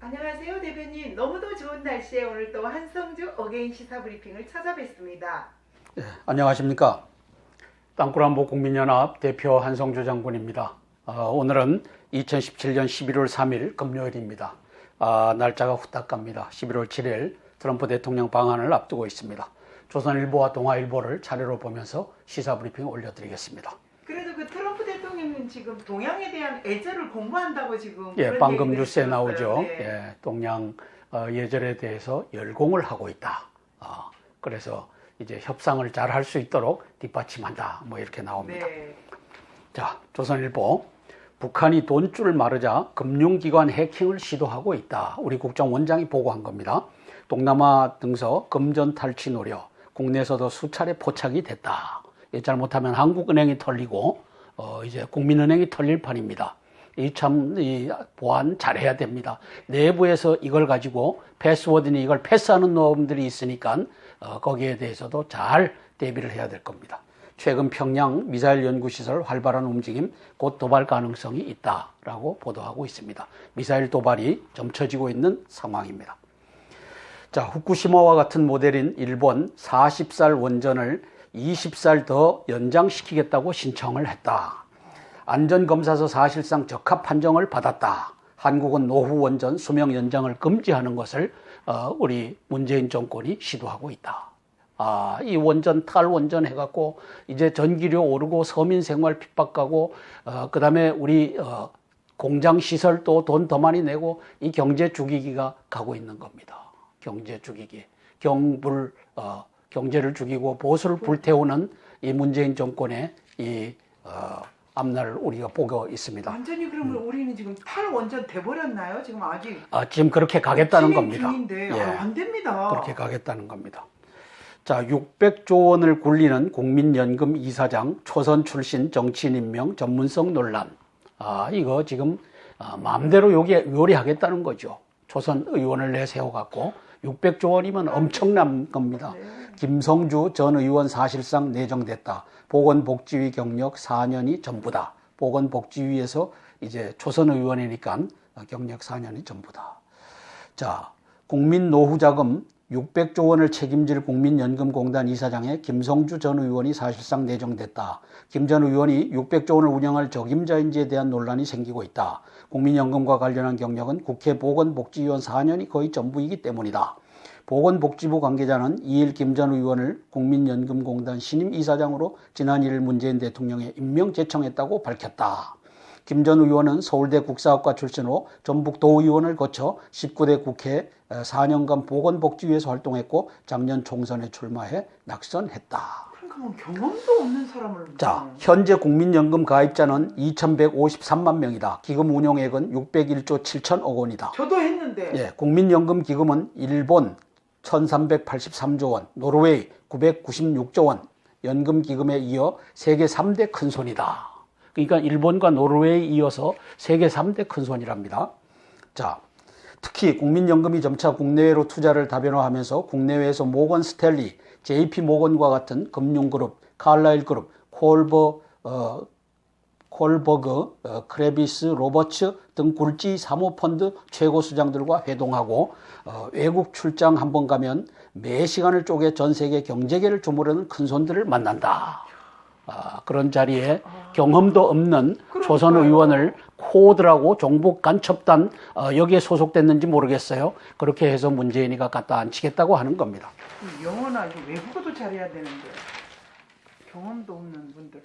안녕하세요, 대표님. 너무도 좋은 날씨에 오늘 또 한성주 어게인 시사 브리핑을 찾아뵙습니다. 네, 안녕하십니까. 땅굴안보 국민연합 대표 한성주 장군입니다. 오늘은 2017년 11월 3일 금요일입니다. 날짜가 후딱 갑니다. 11월 7일 트럼프 대통령 방한을 앞두고 있습니다. 조선일보와 동아일보를 차례로 보면서 시사 브리핑 올려드리겠습니다. 그래도 그 트럼프 대통령은 지금 동양에 대한 애절을 공부한다고 지금 예, 그런 방금 얘기를 뉴스에 들었어요. 나오죠. 네. 예, 동양 예절에 대해서 열공을 하고 있다. 그래서 이제 협상을 잘 할 수 있도록 뒷받침한다. 뭐 이렇게 나옵니다. 네. 자, 조선일보. 북한이 돈줄을 마르자 금융기관 해킹을 시도하고 있다. 우리 국정원장이 보고한 겁니다. 동남아 등서 금전 탈취 노려 국내에서도 수차례 포착이 됐다. 잘못하면 한국은행이 털리고 이제 국민은행이 털릴 판입니다. 이 보안 잘해야 됩니다. 내부에서 이걸 가지고 패스워드니 이걸 패스하는 놈들이 있으니까 거기에 대해서도 잘 대비를 해야 될 겁니다. 최근 평양 미사일 연구시설 활발한 움직임, 곧 도발 가능성이 있다라고 보도하고 있습니다. 미사일 도발이 점쳐지고 있는 상황입니다. 자, 후쿠시마와 같은 모델인 일본 40살 원전을 20살 더 연장시키겠다고 신청을 했다. 안전검사서 사실상 적합 판정을 받았다. 한국은 노후 원전 수명 연장을 금지하는 것을 우리 문재인 정권이 시도하고 있다. 이 원전 탈원전 해갖고 이제 전기료 오르고 서민 생활 핍박하고 그 다음에 우리 공장 시설 또 돈 더 많이 내고 이 경제 죽이기가 가고 있는 겁니다. 경제 죽이기, 경제를 죽이고 보수를 불태우는 이 문재인 정권의 이 앞날을 우리가 보고 있습니다. 완전히 그러면 우리는 지금 탈원전 돼버렸나요? 지금 아직 지금 그렇게 가겠다는 겁니다. 중인데 예, 안 됩니다. 그렇게 가겠다는 겁니다. 자, 600조 원을 굴리는 국민연금 이사장 초선 출신 정치인 임명 전문성 논란. 이거 지금 마음대로 요리하겠다는 거죠. 초선 의원을 내세워갖고 600조 원이면 엄청난 겁니다. 네. 김성주 전 의원 사실상 내정됐다. 보건복지위 경력 4년이 전부다. 보건복지위에서 이제 초선 의원이니까 경력 4년이 전부다. 자, 국민노후자금 600조 원을 책임질 국민연금공단 이사장에 김성주 전 의원이 사실상 내정됐다. 김 전 의원이 600조 원을 운영할 적임자인지에 대한 논란이 생기고 있다. 국민연금과 관련한 경력은 국회 보건복지위원 4년이 거의 전부이기 때문이다. 보건복지부 관계자는 2일 김 전 의원을 국민연금공단 신임 이사장으로 지난 1일 문재인 대통령에 임명 제청했다고 밝혔다. 김 전 의원은 서울대 국사학과 출신으로 전북 도의원을 거쳐 19대 국회 4년간 보건복지위에서 활동했고 작년 총선에 출마해 낙선했다. 그러니까 경험도 없는 사람을. 자, 현재 국민연금 가입자는 2,153만 명이다. 기금 운용액은 601조 7천억 원이다. 저도 했는데. 예, 국민연금 기금은 일본 1,383조 원, 노르웨이 996조 원, 연금 기금에 이어 세계 3대 큰손이다. 그러니까 일본과 노르웨이에 이어서 세계 3대 큰손이랍니다. 자, 특히 국민연금이 점차 국내외로 투자를 다변화하면서 국내외에서 모건 스탠리, JP 모건과 같은 금융그룹, 칼라일 그룹, 콜버그, 크레비스, 로버츠 등 굴지 사모펀드 최고 수장들과 회동하고 외국 출장 한번 가면 매 시간을 쪼개 전 세계 경제계를 주무르는 큰손들을 만난다. 그런 자리에 경험도 없는 초선 의원을 코드라고 종북 간첩단 여기에 소속됐는지 모르겠어요. 그렇게 해서 문재인이가 갖다 앉히겠다고 하는 겁니다. 영어나 외국어도 잘해야 되는데 경험도 없는 분들을.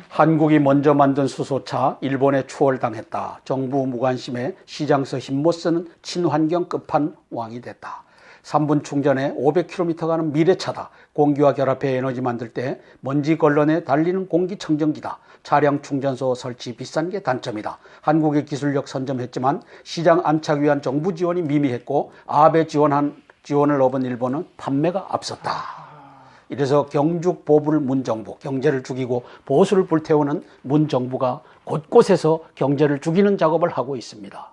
한국이 먼저 만든 수소차 일본에 추월당했다. 정부 무관심에 시장서 힘 못 쓰는 친환경 끝판왕이 됐다. 3분 충전에 500km 가는 미래차다. 공기와 결합해 에너지 만들 때 먼지 걸러내 달리는 공기청정기다. 차량 충전소 설치 비싼 게 단점이다. 한국의 기술력 선점했지만 시장 안착 위한 정부 지원이 미미했고 아베 지원을 얻은 일본은 판매가 앞섰다. 이래서 경죽보불 문정부, 경제를 죽이고 보수를 불태우는 문정부가 곳곳에서 경제를 죽이는 작업을 하고 있습니다.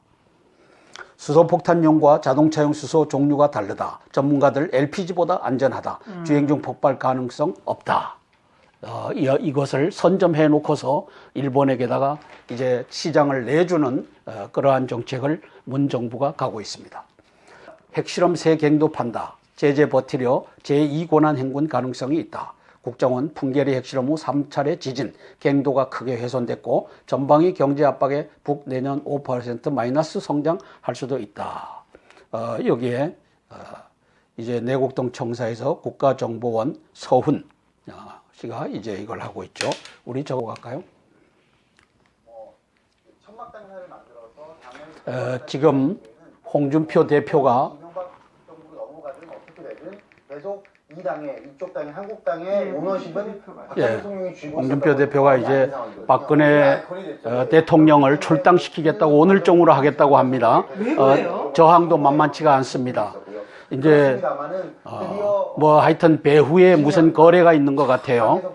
수소폭탄용과 자동차용 수소 종류가 다르다. 전문가들 LPG보다 안전하다. 주행 중 폭발 가능성 없다. 이것을 선점해 놓고서 일본에게다가 이제 시장을 내주는 그러한 정책을 문 정부가 가고 있습니다. 핵실험 새 갱도 판다. 제재 버티려 제2고난 행군 가능성이 있다. 국정원 풍계리 핵실험 후 3차례 지진, 갱도가 크게 훼손됐고 전방위 경제 압박에 북 내년 5% 마이너스 성장할 수도 있다. 여기에 이제 내곡동 청사에서 국가정보원 서훈 씨가 이제 이걸 하고 있죠. 우리 저거 갈까요? 지금 홍준표 대표가 계속 이 당의 이쪽 당의 한국당의 오너십은 박근혜 대통령이 쥐고 홍준표 대표가 이제 박근혜 대통령을 출당시키겠다고 오늘정으로 하겠다고 합니다. 저항도 만만치가 않습니다. 이제 뭐 하여튼 배후에 무슨 거래가 있는 것 같아요.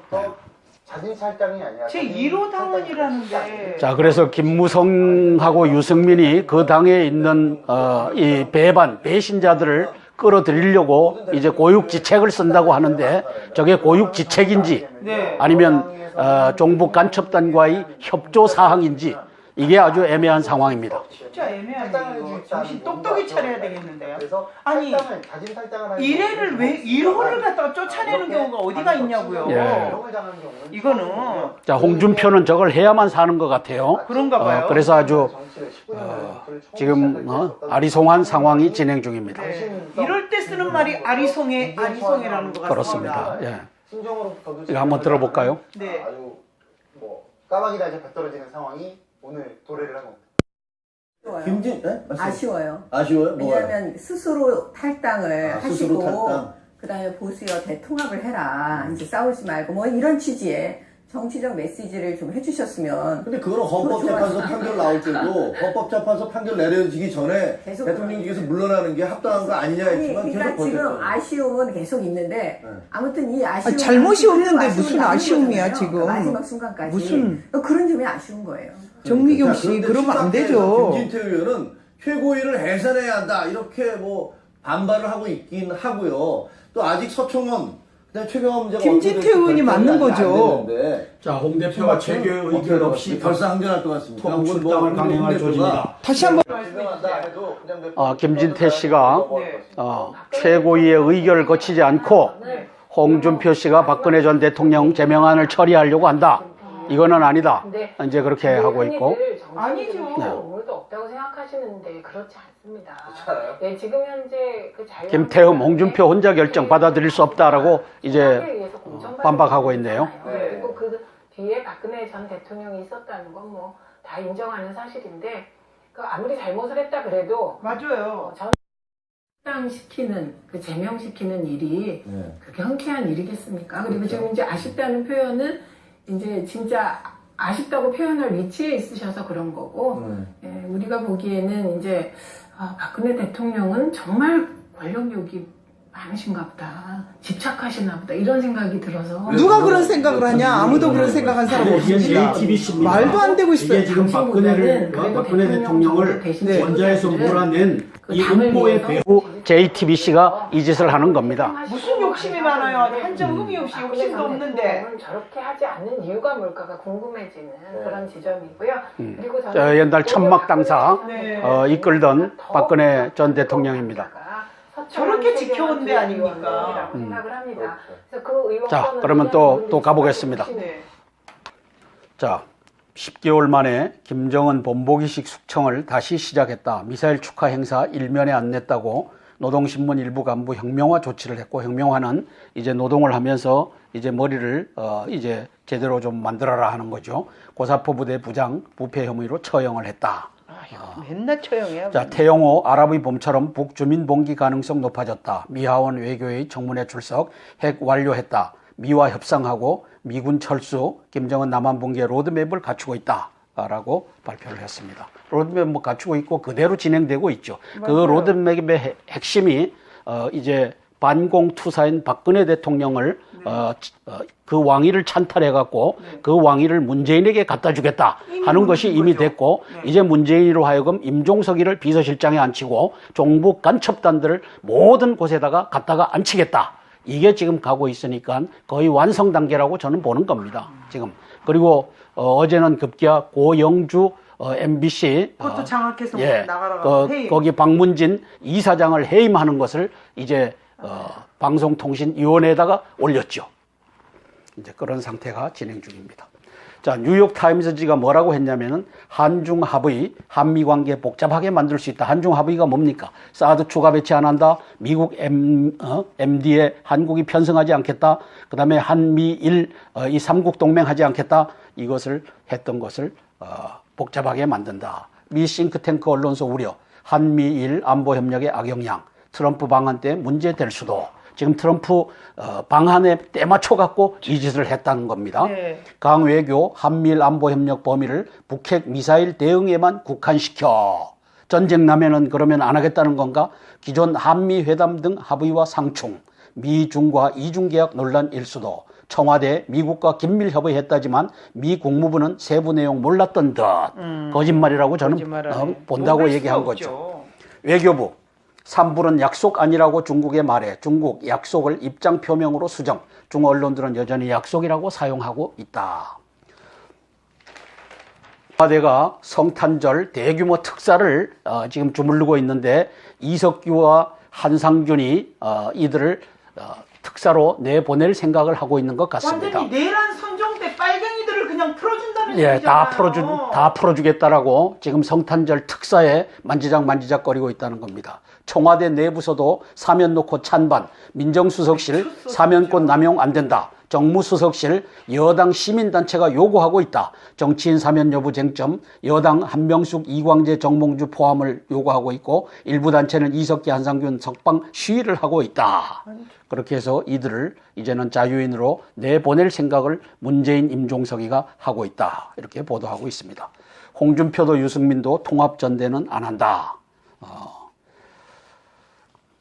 제 1호 당원이라는데. 자, 그래서 김무성하고 유승민이 그 당에 있는 이 배신자들을 끌어들이려고 이제 고육지책을 쓴다고 하는데 저게 고육지책인지 아니면 종북 간첩단과의 협조 사항인지 이게 아주 애매한 상황입니다. 진짜 애매하네요. 정신 똑똑히 차려야 되겠는데요. 아니, 이래를 왜 1호를 갖다가 쫓아내는 경우가 어디가 있냐고요. 이거는. 자, 홍준표는 저걸 해야만 사는 것 같아요. 그런가 봐요. 그래서 아주 지금 아리송한 상황이 진행 중입니다. 이럴 때 쓰는 말이 아리송해라는 것 같습니다. 그렇습니다. 예. 이거 한번 들어볼까요? 네. 아주 뭐 까마귀가 이제 배 떨어지는 상황이 오늘 도래를 한 겁니다. 김진, 아쉬워요. 아쉬워요? 왜냐하면 스스로 탈당을 하시고 스스로 탈당. 그다음에 보수와 대통합을 해라. 이제 싸우지 말고 뭐 이런 취지의 정치적 메시지를 좀 해주셨으면. 근데 그거는 헌법재판소 판결 나올 때도 헌법재판소 판결 내려지기 전에 계속 대통령직에서 물러나는 게 합당한 거 아니냐 했지만 그러니까 계속 지금 버텼죠. 아쉬움은 계속 있는데 아무튼 이 아쉬움 잘못이 없는데 무슨 남은 아쉬움이야, 거잖아요. 지금. 마지막 순간까지 무슨. 그런 점이 아쉬운 거예요. 정미경 씨 그런데 그러면 안 친박계에서 되죠. 김진태 의원은 최고위를 해산해야 한다 이렇게 뭐 반발을 하고 있긴 하고요. 또 아직 서청원 그다음에 최경환 문제가 김진태 의원이 맞는 거죠. 자, 홍 대표가 재교 의결 없이 결사항전할 것 같습니다. 토목 출당을 강행할 조짐이다. 다시 한번 김진태 씨가 최고위의 의결을 거치지 않고 홍준표 씨가 박근혜 전 대통령 제명안을 처리하려고 한다. 이거는 아니다. 이제 그렇게 하고 있고. 아니죠. 아무도 없다고 생각하시는데 그렇지 않습니다. 네, 지금 현재 그 김태흠, 홍준표 혼자 결정 받아들일 수 없다라고 이제 반박하고 있네요. 그리고 그 뒤에 박근혜 전 대통령이 있었다는 건 뭐 다 인정하는 사실인데 그 아무리 잘못을 했다 그래도 맞아요. 시키는 그 제명시키는 일이 그렇게 흔쾌한 일이겠습니까? 그리고 지금 이제 아쉽다는 표현은 이제 진짜 아쉽다고 표현할 위치에 있으셔서 그런 거고 예, 우리가 보기에는 이제 박근혜 대통령은 정말 권력욕이 많으신가 보다, 집착하시나 보다 이런 생각이 들어서. 누가 그런 생각을 하냐? 아무도 그런 생각한 사람 없습니다. 말도 안 되고 있어요. 이게 지금 박근혜 대통령을 원자에서 몰아낸 이 음모의 배후 JTBC가 이 짓을 하는 겁니다. 무슨 욕심이 많아요. 한정흠이 없이 욕심도 없는데. 저렇게 하지 않는 이유가 뭘까가 궁금해지는 그런 지점이고요. 그리고 옛날 천막 당사 이끌던 박근혜 전 대통령입니다. 저렇게 지켜온 데 아닙니까? 생각을 합니다. 그래서 그 자, 그러면 또 가보겠습니다. 자, 10개월 만에 김정은 본보기식 숙청을 다시 시작했다. 미사일 축하 행사 일면에 안 냈다고 노동신문 일부 간부 혁명화 조치를 했고, 혁명화는 이제 노동을 하면서 이제 머리를 이제 제대로 좀 만들어라 하는 거죠. 고사포 부대 부장 부패 혐의로 처형을 했다. 맨날 처형이야. 자, 태영호 아랍의 봄처럼 북주민 봉기 가능성 높아졌다. 미하원 외교의 청문회 출석, 핵 완료했다. 미와 협상하고 미군 철수, 김정은 남한 붕괴 로드맵을 갖추고 있다. 라고 발표를 했습니다. 로드맵 뭐 갖추고 있고 그대로 진행되고 있죠. 맞아요. 그 로드맵의 핵심이 이제 반공투사인 박근혜 대통령을 그 왕위를 찬탈해갖고 그 왕위를 문재인에게 갖다 주겠다 하는 것이 이미 됐고, 이제 문재인으로 하여금 임종석이를 비서실장에 앉히고 종북 간첩단들을 모든 곳에다가 갖다가 앉히겠다. 이게 지금 가고 있으니까 거의 완성 단계라고 저는 보는 겁니다. 지금. 그리고 어제는 급기야 고영주 MBC 그것도 장악해서 예, 나가라고 해임. 거기 박문진 이사장을 해임하는 것을 이제 방송통신위원회에다가 올렸죠. 이제 그런 상태가 진행 중입니다. 자, 뉴욕타임즈지가 뭐라고 했냐면은 한중 합의, 한미 관계 복잡하게 만들 수 있다. 한중 합의가 뭡니까? 사드 추가 배치 안 한다. 미국 MD에 한국이 편성하지 않겠다. 그 다음에 한미일 이 삼국 동맹 하지 않겠다. 이것을 했던 것을 복잡하게 만든다. 미 싱크탱크 언론소 우려, 한미일 안보 협력의 악영향, 트럼프 방한 때 문제될 수도. 지금 트럼프 방한에 때맞춰 갖고 이 짓을 했다는 겁니다. 네. 강외교 한미일 안보협력 범위를 북핵 미사일 대응에만 국한시켜. 전쟁 나면은 그러면 안 하겠다는 건가? 기존 한미회담 등 합의와 상충, 미중과 이중계약 논란 일수도. 청와대 미국과 긴밀 협의했다지만 미 국무부는 세부 내용 몰랐던 듯. 거짓말이라고 저는 본다고 얘기한 거죠. 외교부. 산불은 약속 아니라고 중국에 말해 중국 약속을 입장 표명으로 수정. 중 언론들은 여전히 약속이라고 사용하고 있다. 청와대가 성탄절 대규모 특사를 지금 주물르고 있는데 이석규와 한상균이 이들을 특사로 내보낼 생각을 하고 있는 것 같습니다. 완전히 내란 선종 때 빨갱이들을 그냥 풀어준다는 예, 얘기잖아요. 다 풀어주겠다라고 지금 성탄절 특사에 만지작거리고 있다는 겁니다. 청와대 내부서도 사면 놓고 찬반, 민정수석실 사면권 남용 안 된다. 정무수석실 여당 시민단체가 요구하고 있다. 정치인 사면 여부 쟁점, 여당 한명숙, 이광재, 정몽주 포함을 요구하고 있고 일부 단체는 이석기, 한상균 석방 시위를 하고 있다. 그렇게 해서 이들을 이제는 자유인으로 내보낼 생각을 문재인, 임종석이가 하고 있다. 이렇게 보도하고 있습니다. 홍준표도 유승민도 통합전대는 안 한다.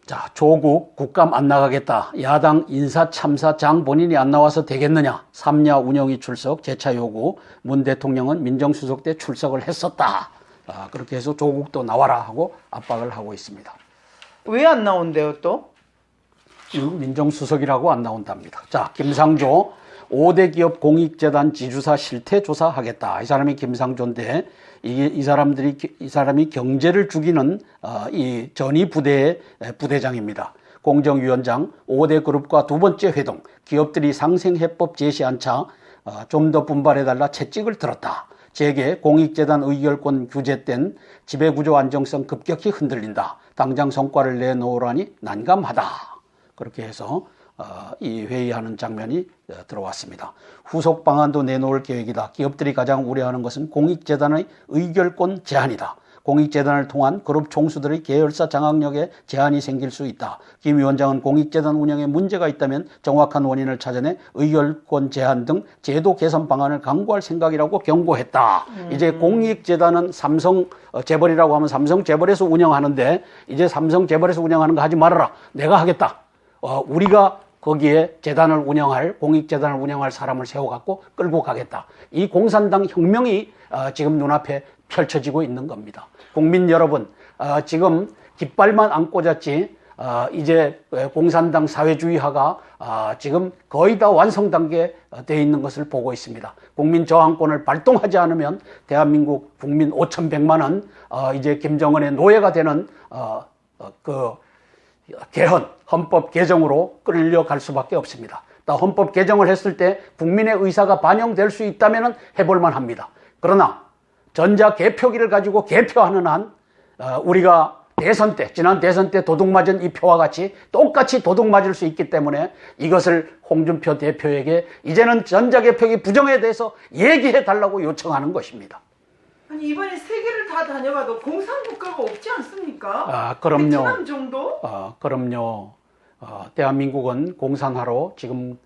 자, 조국 국감 안 나가겠다. 야당 인사참사장 본인이 안 나와서 되겠느냐. 삼야 운영위 출석 재차 요구. 문 대통령은 민정수석 때 출석을 했었다. 그렇게 해서 조국도 나와라 하고 압박을 하고 있습니다. 왜 안 나온대요 또? 민정수석이라고 안 나온답니다. 자, 김상조 5대 기업 공익재단 지주사 실태조사 하겠다. 이 사람이 김상조인데 이 사람이 경제를 죽이는 이 전위 부대의 부대장입니다. 공정위원장 5대 그룹과 두 번째 회동, 기업들이 상생해법 제시 안차 좀 더 분발해달라 채찍을 들었다. 재계 공익재단 의결권 규제된 지배구조 안정성 급격히 흔들린다. 당장 성과를 내놓으라니 난감하다. 그렇게 해서 이 회의하는 장면이 들어왔습니다. 후속 방안도 내놓을 계획이다. 기업들이 가장 우려하는 것은 공익재단의 의결권 제한이다. 공익재단을 통한 그룹 총수들의 계열사 장악력에 제한이 생길 수 있다. 김 위원장은 공익재단 운영에 문제가 있다면 정확한 원인을 찾아내 의결권 제한 등 제도 개선 방안을 강구할 생각이라고 경고했다. 이제 공익재단은 삼성 재벌이라고 하면 삼성 재벌에서 운영하는데 이제 삼성 재벌에서 운영하는 거 하지 말아라. 내가 하겠다. 우리가 거기에 재단을 운영할, 공익재단을 운영할 사람을 세워갖고 끌고 가겠다. 이 공산당 혁명이 지금 눈앞에 펼쳐지고 있는 겁니다. 국민 여러분, 지금 깃발만 안 꽂았지, 이제 공산당 사회주의화가 지금 거의 다 완성 단계에 되어 있는 것을 보고 있습니다. 국민 저항권을 발동하지 않으면 대한민국 국민 5,100만은 이제 김정은의 노예가 되는 개헌, 헌법 개정으로 끌려갈 수밖에 없습니다. 헌법 개정을 했을 때 국민의 의사가 반영될 수 있다면 해볼만 합니다. 그러나 전자 개표기를 가지고 개표하는 한 우리가 대선 때, 지난 대선 때 도둑맞은 이 표와 같이 똑같이 도둑맞을 수 있기 때문에 이것을 홍준표 대표에게 이제는 전자개표기 부정에 대해서 얘기해 달라고 요청하는 것입니다. 아니 이번에 세계를 다 다녀봐도 공산국가가 없지 않습니까? 그럼요. 베트남 정도? 그럼요. 대한민국은 공산화로 지금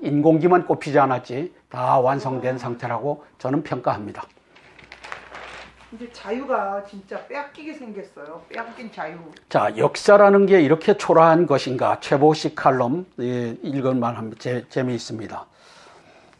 인공기만 꼽히지 않았지 다 완성된 상태라고 저는 평가합니다. 이제 자유가 진짜 빼앗기게 생겼어요. 빼앗긴 자유. 자, 역사라는 게 이렇게 초라한 것인가? 최보식 칼럼 읽을만 합니다. 재미있습니다.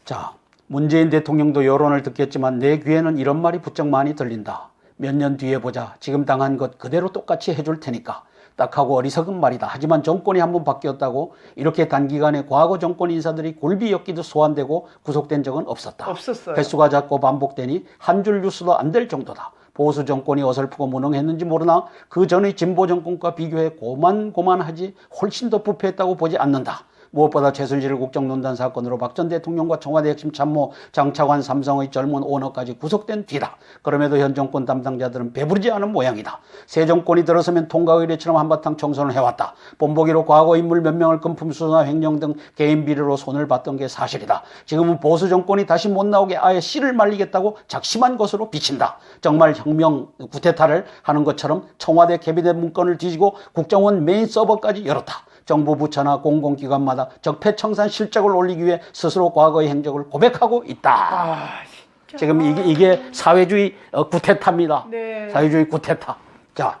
자, 문재인 대통령도 여론을 듣겠지만 내 귀에는 이런 말이 부쩍 많이 들린다. 몇 년 뒤에 보자. 지금 당한 것 그대로 똑같이 해줄 테니까. 딱하고 어리석은 말이다. 하지만 정권이 한번 바뀌었다고 이렇게 단기간에 과거 정권 인사들이 굴비엮기도 소환되고 구속된 적은 없었다. 없었어요. 횟수가 작고 반복되니 한 줄 뉴스도 안 될 정도다. 보수 정권이 어설프고 무능했는지 모르나 그 전의 진보 정권과 비교해 고만고만하지 훨씬 더 부패했다고 보지 않는다. 무엇보다 최순실 국정농단 사건으로 박 전 대통령과 청와대 핵심 참모 장차관 삼성의 젊은 오너까지 구속된 뒤다. 그럼에도 현 정권 담당자들은 배부르지 않은 모양이다. 새 정권이 들어서면 통과 의례처럼 한바탕 청소를 해왔다. 본보기로 과거 인물 몇 명을 금품 수수나 횡령 등 개인 비리로 손을 봤던 게 사실이다. 지금은 보수 정권이 다시 못 나오게 아예 씨를 말리겠다고 작심한 것으로 비친다. 정말 혁명 구태타를 하는 것처럼 청와대 캐비넷 문건을 뒤지고 국정원 메인 서버까지 열었다. 정부 부처나 공공기관마다 적폐청산 실적을 올리기 위해 스스로 과거의 행적을 고백하고 있다. 지금 이게 사회주의 구태타입니다. 네. 사회주의 구태타. 자,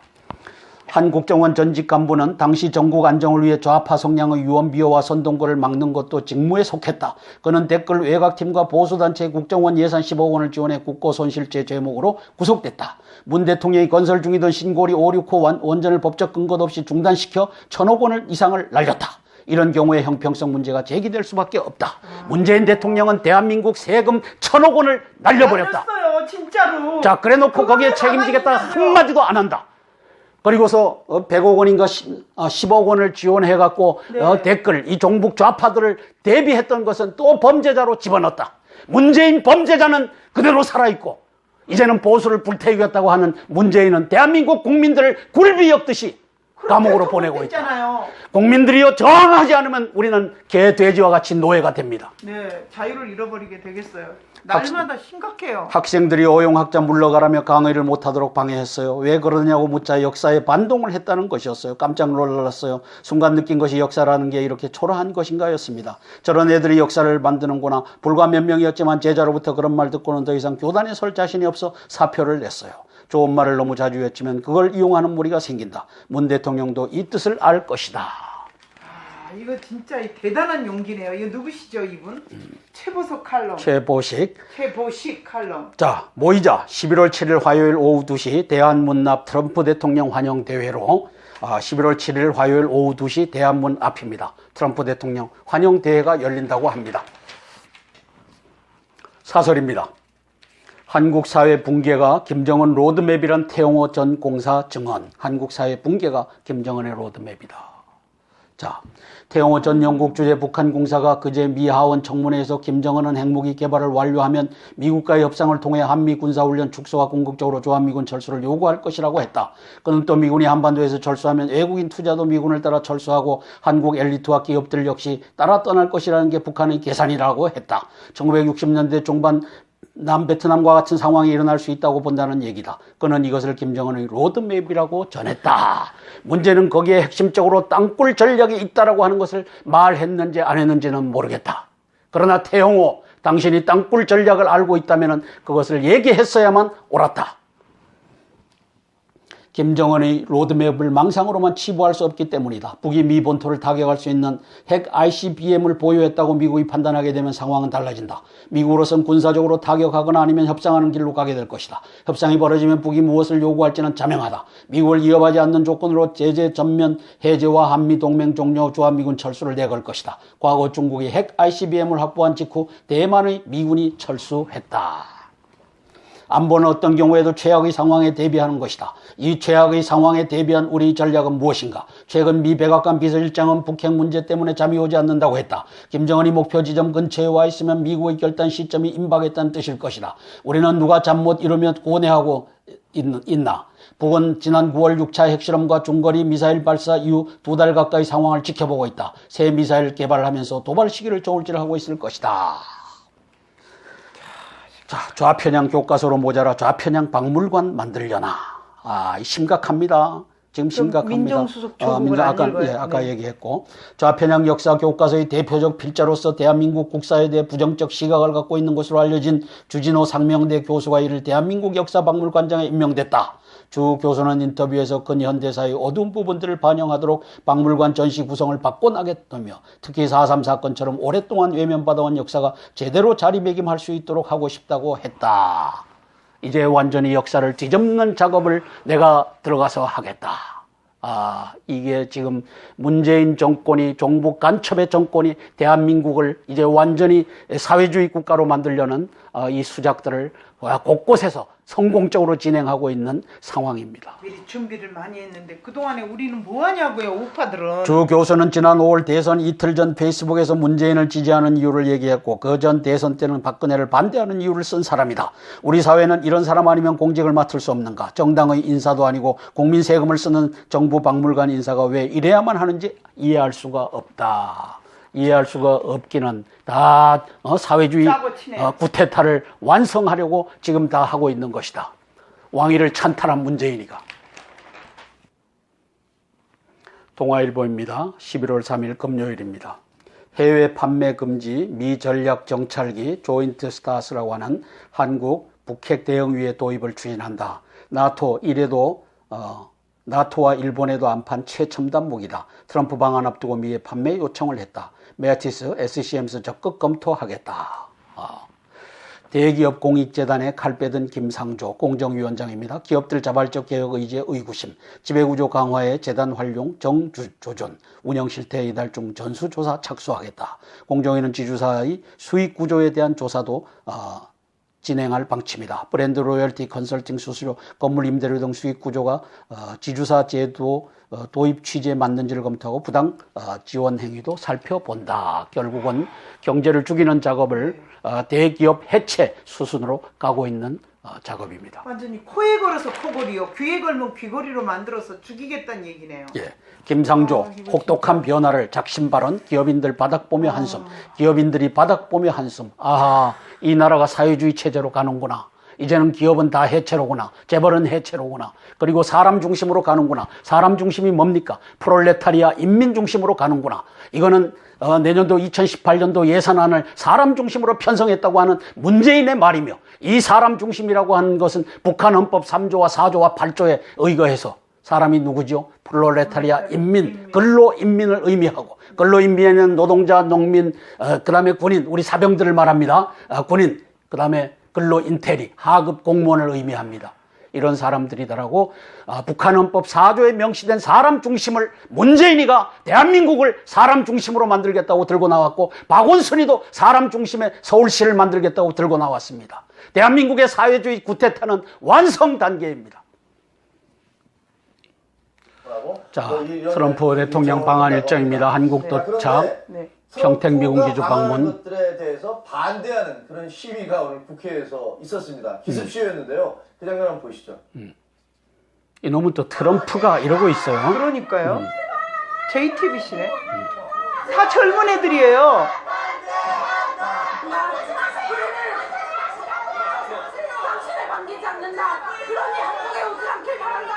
한 국정원 전직 간부는 당시 전국 안정을 위해 좌파 성향의 유언비어와 선동거를 막는 것도 직무에 속했다. 그는 댓글 외곽팀과 보수단체 국정원 예산 10억 원을 지원해 국고손실죄 제목으로 구속됐다. 문 대통령이 건설 중이던 신고리 569 원전을 법적 근거 없이 중단시켜 1,000억 원 이상을 날렸다. 이런 경우에 형평성 문제가 제기될 수밖에 없다. 문재인 대통령은 대한민국 세금 1,000억 원을 날려버렸다. 날렸어요, 진짜로. 자, 그래놓고 거기에 책임지겠다 한마디도 안 한다. 그리고서 100억 원인가 10억 원을 지원해갖고 네. 댓글 이 종북 좌파들을 대비했던 것은 또 범죄자로 집어넣었다. 문재인 범죄자는 그대로 살아있고 이제는 보수를 불태우겠다고 하는 문재인은 대한민국 국민들을 굴비엮듯이 감옥으로 보내고 있다. 국민들이요 저항하지 않으면 우리는 개, 돼지와 같이 노예가 됩니다. 네, 자유를 잃어버리게 되겠어요. 날마다 심각해요. 학생들이 오용학자 물러가라며 강의를 못하도록 방해했어요. 왜 그러냐고 묻자 역사에 반동을 했다는 것이었어요. 깜짝 놀랐어요. 순간 느낀 것이 역사라는 게 이렇게 초라한 것인가 였습니다. 저런 애들이 역사를 만드는구나. 불과 몇 명이었지만 제자로부터 그런 말 듣고는 더 이상 교단에 설 자신이 없어 사표를 냈어요. 좋은 말을 너무 자주 외치면 그걸 이용하는 무리가 생긴다. 문 대통령도 이 뜻을 알 것이다. 이거 진짜 대단한 용기네요. 이거 누구시죠, 이분? 최보석 칼럼. 최보식 칼럼. 자, 모이자. 11월 7일 화요일 오후 2시 대한문 앞 트럼프 대통령 환영 대회로 11월 7일 화요일 오후 2시 대한문 앞입니다. 트럼프 대통령 환영 대회가 열린다고 합니다. 사설입니다. 한국 사회 붕괴가 김정은 로드맵이란 태영호 전 공사 증언. 한국 사회 붕괴가 김정은의 로드맵이다. 자, 태영호 전 영국 주재 북한 공사가 그제 미 하원 청문회에서 김정은은 핵무기 개발을 완료하면 미국과의 협상을 통해 한미 군사훈련 축소와 궁극적으로 주한미군 철수를 요구할 것이라고 했다. 그는 또 미군이 한반도에서 철수하면 외국인 투자도 미군을 따라 철수하고 한국 엘리트와 기업들 역시 따라 떠날 것이라는 게 북한의 계산이라고 했다. 1960년대 중반 남베트남과 같은 상황이 일어날 수 있다고 본다는 얘기다. 그는 이것을 김정은의 로드맵이라고 전했다. 문제는 거기에 핵심적으로 땅굴 전략이 있다라고 하는 것을 말했는지 안 했는지는 모르겠다. 그러나 태영호, 당신이 땅굴 전략을 알고 있다면 그것을 얘기했어야만 옳았다. 김정은의 로드맵을 망상으로만 치부할 수 없기 때문이다. 북이 미 본토를 타격할 수 있는 핵 ICBM을 보유했다고 미국이 판단하게 되면 상황은 달라진다. 미국으로선 군사적으로 타격하거나 아니면 협상하는 길로 가게 될 것이다. 협상이 벌어지면 북이 무엇을 요구할지는 자명하다. 미국을 위협하지 않는 조건으로 제재 전면 해제와 한미 동맹 종료, 주한미군 철수를 내걸 것이다. 과거 중국이 핵 ICBM을 확보한 직후 대만의 미군이 철수했다. 안보는 어떤 경우에도 최악의 상황에 대비하는 것이다. 이 최악의 상황에 대비한 우리 전략은 무엇인가? 최근 미 백악관 비서실장은 북핵 문제 때문에 잠이 오지 않는다고 했다. 김정은이 목표 지점 근처에 와 있으면 미국의 결단 시점이 임박했다는 뜻일 것이다. 우리는 누가 잠 못 이루며 고뇌하고 있나? 북은 지난 9월 6차 핵실험과 중거리 미사일 발사 이후 2달 가까이 상황을 지켜보고 있다. 새 미사일 개발을 하면서 도발 시기를 저울질하고 있을 것이다. 자, 좌편향 교과서로 모자라 좌편향 박물관 만들려나. 심각합니다. 지금 심각합니다. 민정수석 조국을 안 읽어요. 아까 얘기했고, 좌편향 역사 교과서의 대표적 필자로서 대한민국 국사에 대해 부정적 시각을 갖고 있는 것으로 알려진 주진호 상명대 교수가 이를 대한민국 역사박물관장에 임명됐다. 주 교수는 인터뷰에서 근현대사의 어두운 부분들을 반영하도록 박물관 전시 구성을 바꿔나겠다며 특히 4.3 사건처럼 오랫동안 외면받아온 역사가 제대로 자리매김할 수 있도록 하고 싶다고 했다. 이제 완전히 역사를 뒤집는 작업을 내가 들어가서 하겠다. 이게 지금 문재인 정권이 종북 간첩의 정권이 대한민국을 이제 완전히 사회주의 국가로 만들려는 이 수작들을 곳곳에서 성공적으로 진행하고 있는 상황입니다. 미리 준비를 많이 했는데 그동안에 우리는 뭐 하냐고요, 우파들은. 주 교수는 지난 5월 대선 이틀 전 페이스북에서 문재인을 지지하는 이유를 얘기했고 그 전 대선 때는 박근혜를 반대하는 이유를 쓴 사람이다. 우리 사회는 이런 사람 아니면 공직을 맡을 수 없는가? 정당의 인사도 아니고 국민 세금을 쓰는 정부 박물관 인사가 왜 이래야만 하는지 이해할 수가 없다. 이해할 수가 없기는 다 사회주의 구테타를 완성하려고 지금 다 하고 있는 것이다. 왕위를 찬탈한 문재인이가. 동아일보입니다. 11월 3일 금요일입니다. 해외 판매 금지 미 전략 정찰기 조인트 스타스라고 하는 한국 북핵 대응위의 도입을 추진한다. 나토 이래도 나토와 일본에도 안판 최첨단 무기다. 트럼프 방한 앞두고 미의 판매 요청을 했다. 메아티스, SCM에서 적극 검토하겠다. 대기업 공익재단에 칼 빼든 김상조 공정위원장입니다. 기업들 자발적 개혁 의지의 의구심, 지배구조 강화에 재단 활용 정조준, 운영 실태 이달 중 전수조사 착수하겠다. 공정위는 지주사의 수익 구조에 대한 조사도 진행할 방침이다. 브랜드 로열티, 컨설팅 수수료, 건물 임대료 등 수익 구조가 지주사 제도 도입 취지에 맞는지를 검토하고 부당 지원 행위도 살펴본다. 결국은 경제를 죽이는 작업을 대기업 해체 수순으로 가고 있는 작업입니다. 완전히 코에 걸어서 코걸이요, 귀에 걸면 귀걸이로 만들어서 죽이겠다는 얘기네요. 예. 김상조 혹독한 변화를 작심 발언, 기업인들 바닥 보며 한숨, 기업인들이 바닥 보며 한숨. 아하, 이 나라가 사회주의 체제로 가는구나. 이제는 기업은 다 해체로구나. 재벌은 해체로구나. 그리고 사람 중심으로 가는구나. 사람 중심이 뭡니까? 프롤레타리아 인민 중심으로 가는구나. 이거는 내년도 2018년도 예산안을 사람 중심으로 편성했다고 하는 문재인의 말이며, 이 사람 중심이라고 하는 것은 북한 헌법 3조와 4조와 8조에 의거해서 사람이 누구죠? 프롤레타리아 인민, 근로인민을 의미하고, 근로인민에는 노동자, 농민, 그 다음에 군인, 우리 사병들을 말합니다. 군인, 그 다음에 근로인테리, 하급 공무원을 의미합니다. 이런 사람들이더라고. 북한 헌법 4조에 명시된 사람 중심을 문재인이가 대한민국을 사람 중심으로 만들겠다고 들고 나왔고, 박원순이도 사람 중심의 서울시를 만들겠다고 들고 나왔습니다. 대한민국의 사회주의 구테타는 완성 단계입니다. 자, 트럼프 대통령 방한 일정입니다. 한국 도착, 평택 미군 기지 방문. 것들에 대해서 반대하는 그런 시위가 오늘 국회에서 있었습니다. 기습 시위였는데요. 그 장면 한번 보시죠. 이놈은 또 트럼프가 이러고 있어요. 그러니까요. JTBC네. 다 젊은 애들이에요. 당신의 반기 잡는다. 그러니 한국에 오지 않길 바란다.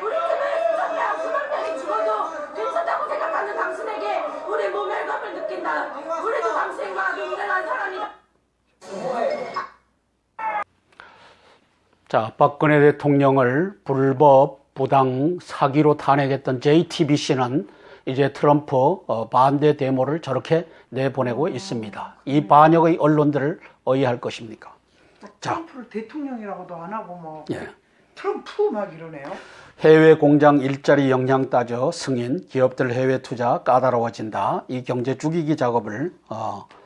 우리 팀의 수천 명, 수만 명이 죽어도 괜찮다고 생각하는 당신에게 우리 모멸감을 느낀다. 우리도 당신과 동등한 사람이다. 자, 박근혜 대통령을 불법, 부당, 사기로 탄핵했던 JTBC는 이제 트럼프 반대 데모를 저렇게 내보내고 있습니다. 이 반역의 언론들을 어이할 것입니까? 트럼프를 대통령이라고도 안 하고 뭐 예. 트럼프 막 이러네요. 해외 공장 일자리 영향 따져 승인, 기업들 해외 투자 까다로워진다. 이 경제 죽이기 작업을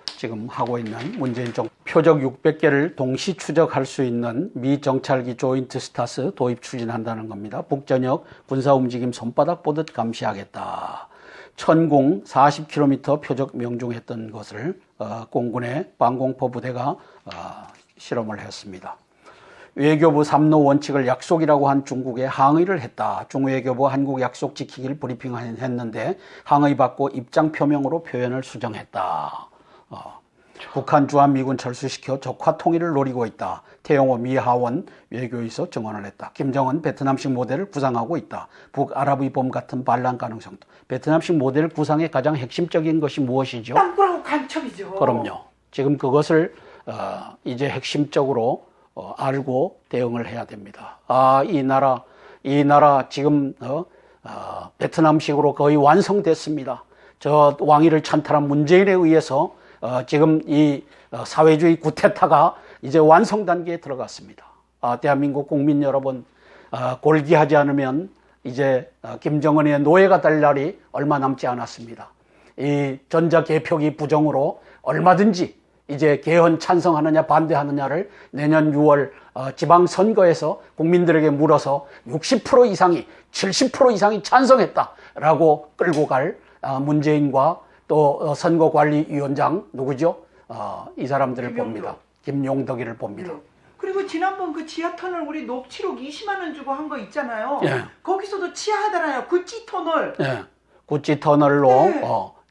지금 하고 있는 문재인 정부. 표적 600개를 동시 추적할 수 있는 미 정찰기 조인트 스타스 도입 추진한다는 겁니다. 북전역 군사 움직임 손바닥 보듯 감시하겠다. 천공 40km 표적 명중했던 것을 공군의 방공포 부대가 실험을 했습니다. 외교부 3노 원칙을 약속이라고 한 중국에 항의를 했다. 중외교부 한국 약속 지키기를 브리핑했는데 항의받고 입장 표명으로 표현을 수정했다. 북한 주한미군 철수시켜 적화 통일을 노리고 있다. 태영호 미 하원 외교에서 증언을 했다. 김정은 베트남식 모델을 구상하고 있다. 북아랍의 봄 같은 반란 가능성도. 베트남식 모델 구상의 가장 핵심적인 것이 무엇이죠? 땅굴하고 간첩이죠. 그럼요. 지금 그것을 이제 핵심적으로 알고 대응을 해야 됩니다. 이 나라 지금 베트남식으로 거의 완성됐습니다. 저 왕위를 찬탈한 문재인에 의해서 지금 이 사회주의 구테타가 이제 완성 단계에 들어갔습니다. 대한민국 국민 여러분, 골기하지 않으면 이제 김정은의 노예가 될 날이 얼마 남지 않았습니다. 이 전자개표기 부정으로 얼마든지 이제 개헌 찬성하느냐 반대하느냐를 내년 6월 지방선거에서 국민들에게 물어서 60% 이상이 70% 이상이 찬성했다라고 끌고 갈 문재인과 또 선거관리위원장 누구죠? 이 사람들을 봅니다. 김용덕이를 봅니다. 그리고 지난번 그 지하터널 우리 녹취록 20만 원 주고 한 거 있잖아요. 예. 거기서도 치하하잖아요. 구찌 터널. 예. 구찌 터널로 네.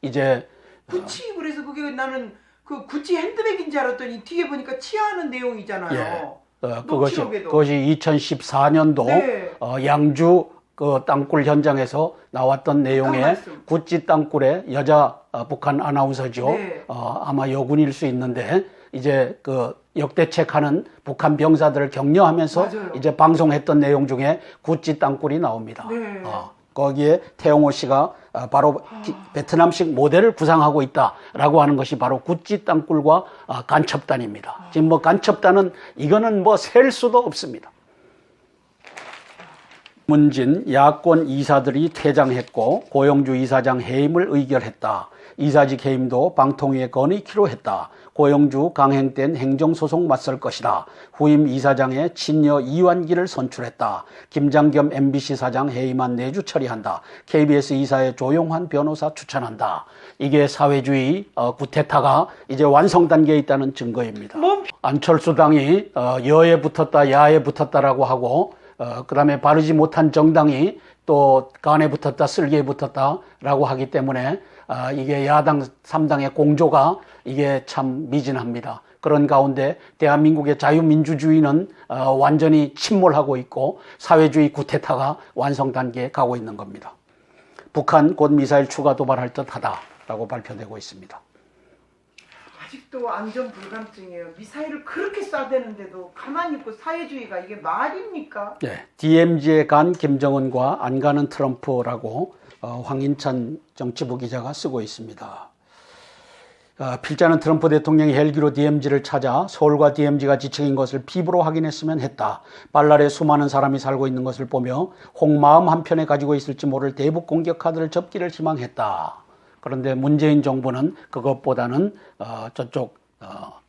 이제 구찌 그래서 그게 나는 그 구찌 핸드백인 줄 알았더니 뒤에 보니까 치하하는 내용이잖아요. 그것이 2014년도 네. 양주 그 땅굴 현장에서 나왔던 내용의 구찌 땅굴의 여자 북한 아나운서죠. 네. 아마 여군일 수 있는데 이제 그 역대책하는 북한 병사들을 격려하면서 맞아요. 이제 방송했던 내용 중에 구찌 땅굴이 나옵니다. 네. 거기에 태용호 씨가 바로 베트남식 모델을 구상하고 있다라고 하는 것이 바로 구찌 땅굴과 간첩단입니다. 지금 뭐 간첩단은 이거는 뭐 셀 수도 없습니다. 문진 야권 이사들이 퇴장했고 고영주 이사장 해임을 의결했다. 이사직 해임도 방통위에 건의키로 했다. 고영주 강행된 행정소송 맞설 것이다. 후임 이사장의 친여 이완기를 선출했다. 김장겸 MBC 사장 해임안 내주 처리한다. KBS 이사의 조용환 변호사 추천한다. 이게 사회주의 구테타가 이제 완성 단계에 있다는 증거입니다. 안철수 당이 여에 붙었다 야에 붙었다라고 하고 그 다음에 바르지 못한 정당이 또 간에 붙었다 쓸개에 붙었다라고 하기 때문에 이게 야당 3당의 공조가 이게 참 미진합니다. 그런 가운데 대한민국의 자유민주주의는 완전히 침몰하고 있고 사회주의 구테타가 완성 단계에 가고 있는 겁니다. 북한 곧 미사일 추가 도발할 듯하다라고 발표되고 있습니다. 아직도 안전 불감증이에요. 미사일을 그렇게 쏴대는데도 가만히 있고 사회주의가 이게 말입니까? 네, DMZ에 간 김정은과 안 가는 트럼프라고 황인찬 정치부 기자가 쓰고 있습니다. 필자는 트럼프 대통령이 헬기로 DMZ를 찾아 서울과 DMZ가 지층인 것을 피부로 확인했으면 했다. 발랄에 수많은 사람이 살고 있는 것을 보며 홍마음 한편에 가지고 있을지 모를 대북 공격 카드를 접기를 희망했다. 그런데 문재인 정부는 그것보다는 저쪽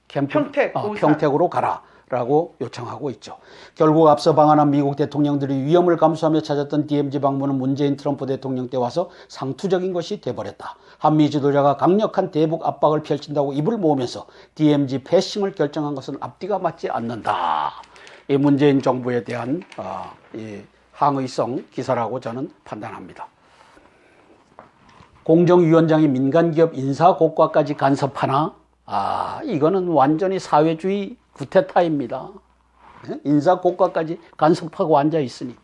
평택으로 가라라고 요청하고 있죠. 결국 앞서 방한한 미국 대통령들이 위험을 감수하며 찾았던 DMZ 방문은 문재인 트럼프 대통령 때 와서 상투적인 것이 돼버렸다. 한미 지도자가 강력한 대북 압박을 펼친다고 입을 모으면서 DMZ 패싱을 결정한 것은 앞뒤가 맞지 않는다. 이 문재인 정부에 대한 이 항의성 기사라고 저는 판단합니다. 공정위원장이 민간기업 인사고과까지 간섭하나? 이거는 완전히 사회주의 구테타입니다. 인사고과까지 간섭하고 앉아있으니.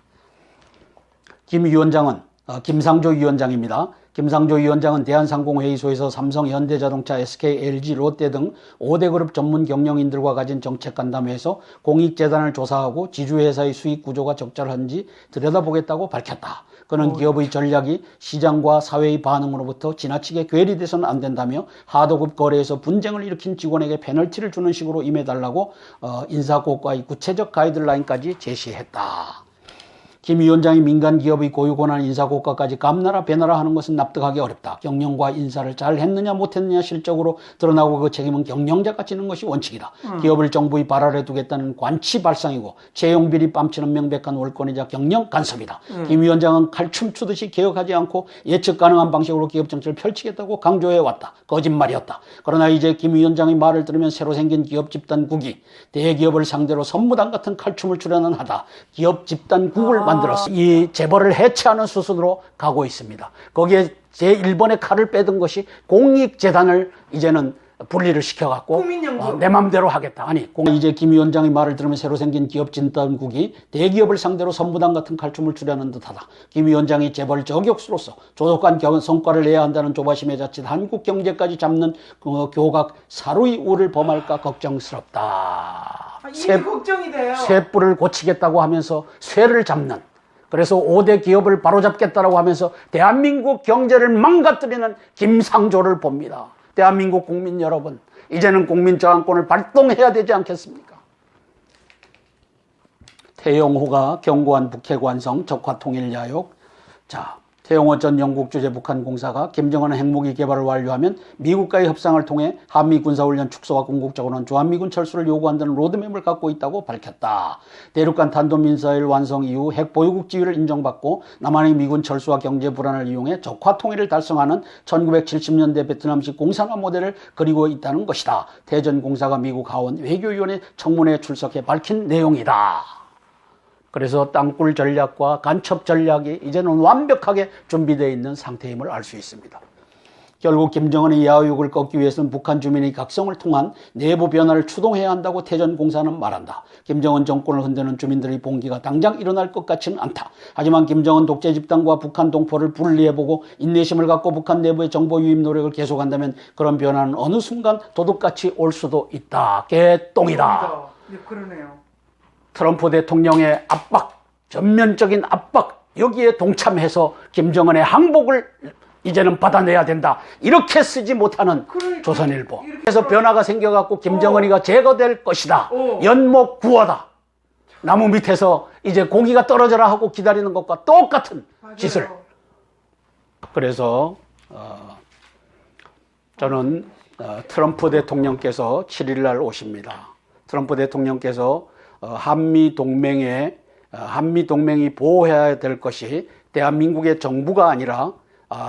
김 위원장은, 김상조 위원장입니다. 김상조 위원장은 대한상공회의소에서 삼성, 현대자동차, SK, LG, 롯데 등 5대 그룹 전문 경영인들과 가진 정책간담회에서 공익재단을 조사하고 지주회사의 수익 구조가 적절한지 들여다보겠다고 밝혔다. 그는 기업의 전략이 시장과 사회의 반응으로부터 지나치게 괴리돼서는 안 된다며 하도급 거래에서 분쟁을 일으킨 직원에게 페널티를 주는 식으로 임해달라고 인사고과의 구체적 가이드라인까지 제시했다. 김 위원장이 민간 기업의 고유 권한 인사고과까지 감나라 배나라 하는 것은 납득하기 어렵다. 경영과 인사를 잘 했느냐 못했느냐 실적으로 드러나고 그 책임은 경영자가 지는 것이 원칙이다. 기업을 정부의 발 아래 두겠다는 관치 발상이고 채용비리 뺨치는 명백한 월권이자 경영 간섭이다. 김 위원장은 칼춤 추듯이 개혁하지 않고 예측 가능한 방식으로 기업 정책을 펼치겠다고 강조해왔다. 거짓말이었다. 그러나 이제 김 위원장의 말을 들으면 새로 생긴 기업 집단국이 대기업을 상대로 선무당 같은 칼춤을 출연은 하다. 기업 집단국을 만들었어. 이 재벌을 해체하는 수순으로 가고 있습니다. 거기에 제1번의 칼을 빼든 것이 공익재단을 이제는 분리를 시켜갖고 내 맘대로 하겠다. 아니 이제 김 위원장의 말을 들으면 새로 생긴 기업 진단국이 대기업을 상대로 선무당 같은 칼춤을 추려는 듯하다. 김 위원장이 재벌 저격수로서 조속한 성과를 내야 한다는 조바심에 자칫 한국 경제까지 잡는 교각 사루의 우를 범할까 걱정스럽다. 걱정이 돼요. 쇠뿔을 고치겠다고 하면서 쇠를 잡는, 그래서 5대 기업을 바로잡겠다고 하면서 대한민국 경제를 망가뜨리는 김상조를 봅니다. 대한민국 국민 여러분, 이제는 국민저항권을 발동해야 되지 않겠습니까? 태영호가 경고한 북핵 완성 적화 통일 야욕. 자, 태영호 전 영국 주재 북한 공사가 김정은 핵무기 개발을 완료하면 미국과의 협상을 통해 한미 군사훈련 축소와 궁극적으로는 주한미군 철수를 요구한다는 로드맵을 갖고 있다고 밝혔다. 대륙간 탄도미사일 완성 이후 핵 보유국 지위를 인정받고 남한의 미군 철수와 경제 불안을 이용해 적화 통일을 달성하는 1970년대 베트남식 공산화 모델을 그리고 있다는 것이다. 대전 공사가 미국 하원 외교위원회 청문회에 출석해 밝힌 내용이다. 그래서 땅굴 전략과 간첩 전략이 이제는 완벽하게 준비되어 있는 상태임을 알 수 있습니다. 결국 김정은의 야욕을 꺾기 위해서는 북한 주민의 각성을 통한 내부 변화를 추동해야 한다고 대전공사는 말한다. 김정은 정권을 흔드는 주민들의 봉기가 당장 일어날 것 같지는 않다. 하지만 김정은 독재 집단과 북한 동포를 분리해보고 인내심을 갖고 북한 내부의 정보 유입 노력을 계속한다면 그런 변화는 어느 순간 도둑같이 올 수도 있다. 개똥이다. 네, 그러네요. 트럼프 대통령의 압박, 전면적인 압박, 여기에 동참해서 김정은의 항복을 이제는 받아내야 된다. 이렇게 쓰지 못하는 조선일보. 그래서 변화가 생겨갖고 김정은이가 제거될 것이다. 연못 구워다. 나무 밑에서 이제 고기가 떨어져라 하고 기다리는 것과 똑같은 짓을. 그래서 저는 트럼프 대통령께서 7일 날 오십니다. 트럼프 대통령께서 한미 동맹이 보호해야 될 것이 대한민국의 정부가 아니라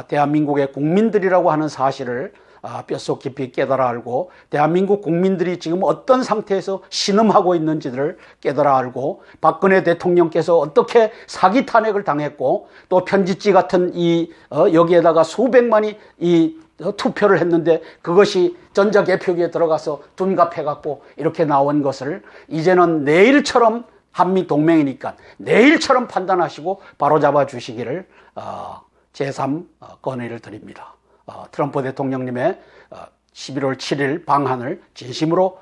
대한민국의 국민들이라고 하는 사실을 뼛속 깊이 깨달아 알고 대한민국 국민들이 지금 어떤 상태에서 신음하고 있는지를 깨달아 알고 박근혜 대통령께서 어떻게 사기 탄핵을 당했고 또 편지지 같은 여기에다가 수백만이 투표를 했는데 그것이 전자개표기에 들어가서 둔갑해갖고 이렇게 나온 것을 이제는 내일처럼 한미 동맹이니까 내일처럼 판단하시고 바로잡아 주시기를 제3 건의를 드립니다. 트럼프 대통령님의 11월 7일 방한을 진심으로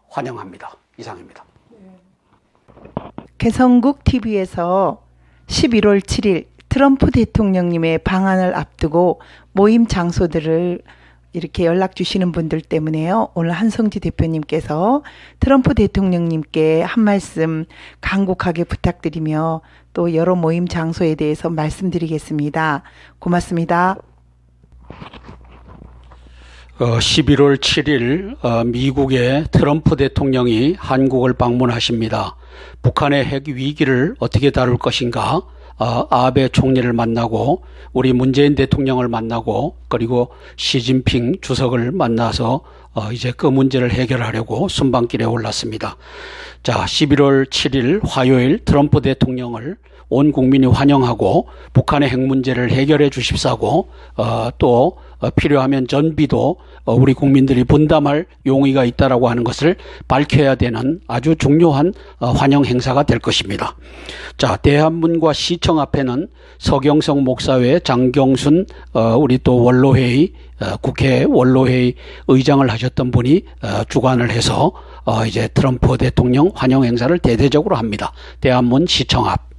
환영합니다. 이상입니다. 개성국 TV에서 11월 7일 트럼프 대통령님의 방한을 앞두고 모임 장소들을 이렇게 연락 주시는 분들 때문에요. 오늘 한성지 대표님께서 트럼프 대통령님께 한 말씀 간곡하게 부탁드리며 또 여러 모임 장소에 대해서 말씀드리겠습니다. 고맙습니다. 11월 7일 미국의 트럼프 대통령이 한국을 방문하십니다. 북한의 핵 위기를 어떻게 다룰 것인가? 아베 총리를 만나고 우리 문재인 대통령을 만나고 그리고 시진핑 주석을 만나서 이제 그 문제를 해결하려고 순방길에 올랐습니다. 자, 11월 7일 화요일 트럼프 대통령을 온 국민이 환영하고 북한의 핵 문제를 해결해 주십사고 또 필요하면 전비도 우리 국민들이 분담할 용의가 있다라고 하는 것을 밝혀야 되는 아주 중요한 환영 행사가 될 것입니다. 자, 대한문과 시청 앞에는 서경석 목사회 장경순 우리 또 원로회의 국회 원로회의 의장을 하셨던 분이 주관을 해서 이제 트럼프 대통령 환영 행사를 대대적으로 합니다. 대한문 시청 앞.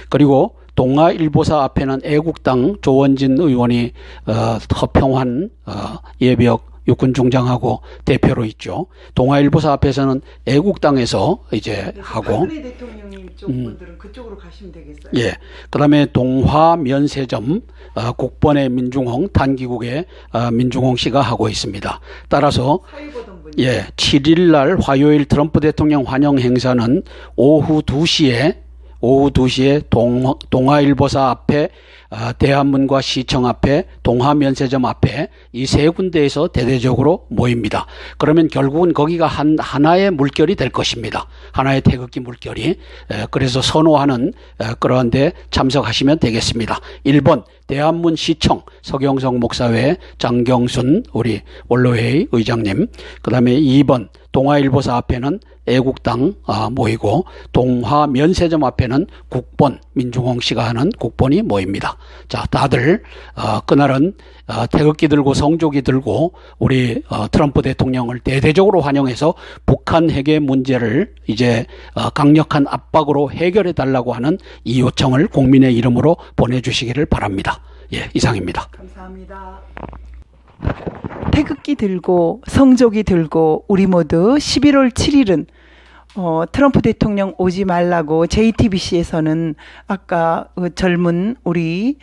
그리고 동아일보사 앞에는 애국당 조원진 의원이 허평환 예비역 육군중장하고 대표로 있죠. 동아일보사 앞에서는 애국당에서 이제 하고. 박근혜 대통령님 쪽 분들은 그쪽으로 가시면 되겠어요. 예. 그다음에 동화면세점 국번의 민중홍 단기국의 민중홍 씨가 하고 있습니다. 따라서 예, 7일 날 화요일 트럼프 대통령 환영 행사는 오후 2시에 동아일보사 앞에 대한문과 시청 앞에 동화면세점 앞에 이 세 군데에서 대대적으로 모입니다. 그러면 결국은 거기가 하나의 물결이 될 것입니다. 하나의 태극기 물결이. 그래서 선호하는 그런 데 참석하시면 되겠습니다. 1번 대한문 시청 서경석 목사회 장경순 우리 원로회의 의장님, 그 다음에 2번 동아일보사 앞에는 애국당 모이고 동화면세점 앞에는 국본 민중홍 씨가 하는 국본이 모입니다. 자, 다들 그날은 태극기 들고 성조기 들고 우리 트럼프 대통령을 대대적으로 환영해서 북한 핵의 문제를 이제 강력한 압박으로 해결해 달라고 하는 이 요청을 국민의 이름으로 보내주시기를 바랍니다. 예, 이상입니다. 감사합니다. 태극기 들고 성조기 들고 우리 모두 11월 7일은 트럼프 대통령 오지 말라고 JTBC에서는 아까 젊은 우리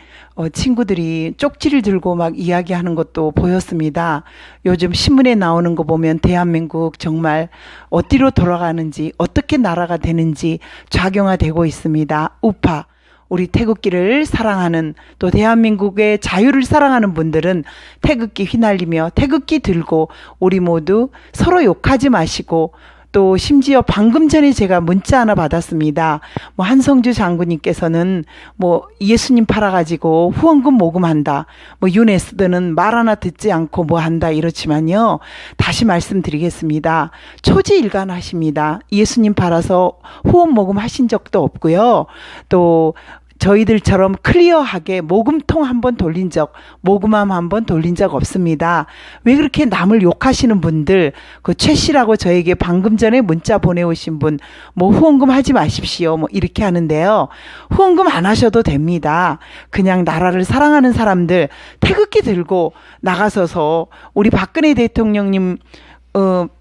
친구들이 쪽지를 들고 막 이야기하는 것도 보였습니다. 요즘 신문에 나오는 거 보면 대한민국 정말 어디로 돌아가는지 어떻게 나라가 되는지 좌경화되고 있습니다. 우파 우리 태극기를 사랑하는 또 대한민국의 자유를 사랑하는 분들은 태극기 휘날리며 태극기 들고 우리 모두 서로 욕하지 마시고 또 심지어 방금 전에 제가 문자 하나 받았습니다. 뭐 한성주 장군님께서는 뭐 예수님 팔아가지고 후원금 모금한다. 뭐 윤에스더는 말 하나 듣지 않고 뭐 한다 이렇지만요. 다시 말씀드리겠습니다. 초지일관하십니다. 예수님 팔아서 후원 모금하신 적도 없고요. 또 저희들처럼 클리어하게 모금통 한번 돌린 적, 모금함 한번 돌린 적 없습니다. 왜 그렇게 남을 욕하시는 분들, 그 최 씨라고 저에게 방금 전에 문자 보내오신 분, 뭐 후원금 하지 마십시오. 뭐 이렇게 하는데요. 후원금 안 하셔도 됩니다. 그냥 나라를 사랑하는 사람들 태극기 들고 나가서서 우리 박근혜 대통령님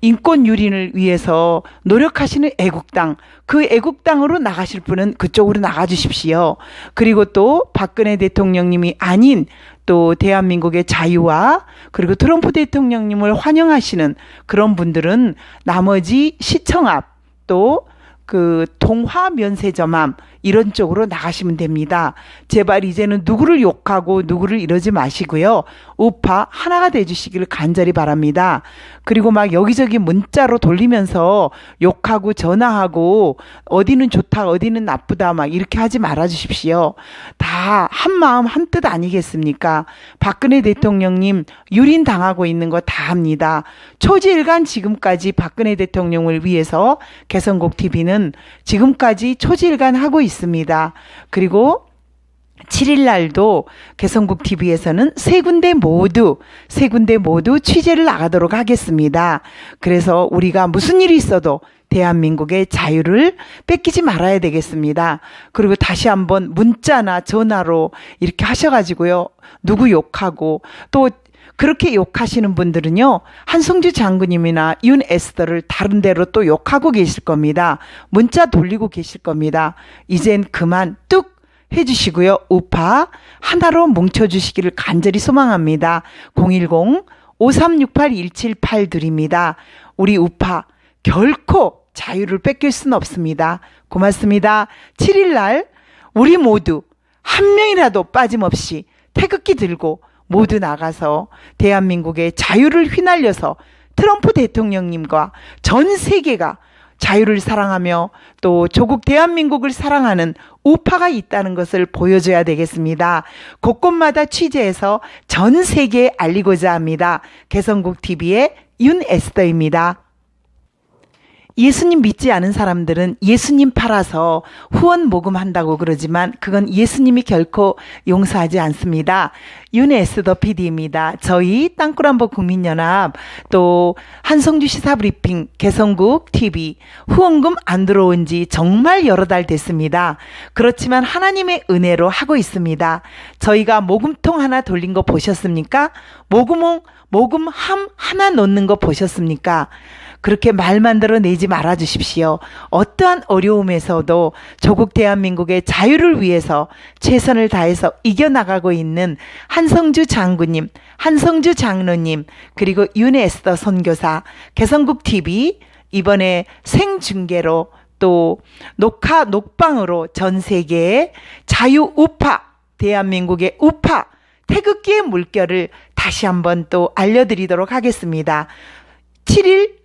인권 유린을 위해서 노력하시는 애국당, 그 애국당으로 나가실 분은 그쪽으로 나가주십시오. 그리고 또 박근혜 대통령님이 아닌 또 대한민국의 자유와 그리고 트럼프 대통령님을 환영하시는 그런 분들은 나머지 시청 앞 또 그 동화 면세점 앞 이런 쪽으로 나가시면 됩니다. 제발 이제는 누구를 욕하고 누구를 이러지 마시고요. 우파 하나가 돼주시기를 간절히 바랍니다. 그리고 막 여기저기 문자로 돌리면서 욕하고 전화하고 어디는 좋다 어디는 나쁘다 막 이렇게 하지 말아 주십시오. 다 한마음 한뜻 아니겠습니까? 박근혜 대통령님 유린당하고 있는 거 다 합니다. 초지일관 지금까지 박근혜 대통령을 위해서 개성곡 TV는 지금까지 초지일관 하고 있습니다. 그리고 7일 날도 개성국 TV에서는 세 군데 모두 취재를 나가도록 하겠습니다. 그래서 우리가 무슨 일이 있어도 대한민국의 자유를 뺏기지 말아야 되겠습니다. 그리고 다시 한번 문자나 전화로 이렇게 하셔가지고요. 누구 욕하고 또 그렇게 욕하시는 분들은요. 한성주 장군님이나 윤에스더를 다른 데로 또 욕하고 계실 겁니다. 문자 돌리고 계실 겁니다. 이젠 그만 뚝 해주시고요. 우파 하나로 뭉쳐주시기를 간절히 소망합니다. 010-5368-178 우리 우파 결코 자유를 뺏길 수는 없습니다. 고맙습니다. 7일 날 우리 모두 한 명이라도 빠짐없이 태극기 들고 모두 나가서 대한민국의 자유를 휘날려서 트럼프 대통령님과 전 세계가 자유를 사랑하며 또 조국 대한민국을 사랑하는 우파가 있다는 것을 보여줘야 되겠습니다. 곳곳마다 취재해서 전 세계에 알리고자 합니다. 개성국 TV의 윤에스더입니다. 예수님 믿지 않은 사람들은 예수님 팔아서 후원 모금한다고 그러지만 그건 예수님이 결코 용서하지 않습니다. 윤에스더 PD입니다. 저희 땅굴한보 국민연합 또 한성주 시사브리핑 개성국 TV 후원금 안 들어온 지 정말 여러 달 됐습니다. 그렇지만 하나님의 은혜로 하고 있습니다. 저희가 모금통 하나 돌린 거 보셨습니까? 모금함 하나 놓는 거 보셨습니까? 그렇게 말만 들어 내지 말아 주십시오. 어떠한 어려움에서도 조국 대한민국의 자유를 위해서 최선을 다해서 이겨나가고 있는 한성주 장군님, 한성주 장로님, 그리고 윤에스더 선교사, 개성국 TV 이번에 생중계로 또 녹방으로 전 세계의 자유 우파, 대한민국의 우파, 태극기의 물결을 다시 한번 또 알려드리도록 하겠습니다. 7일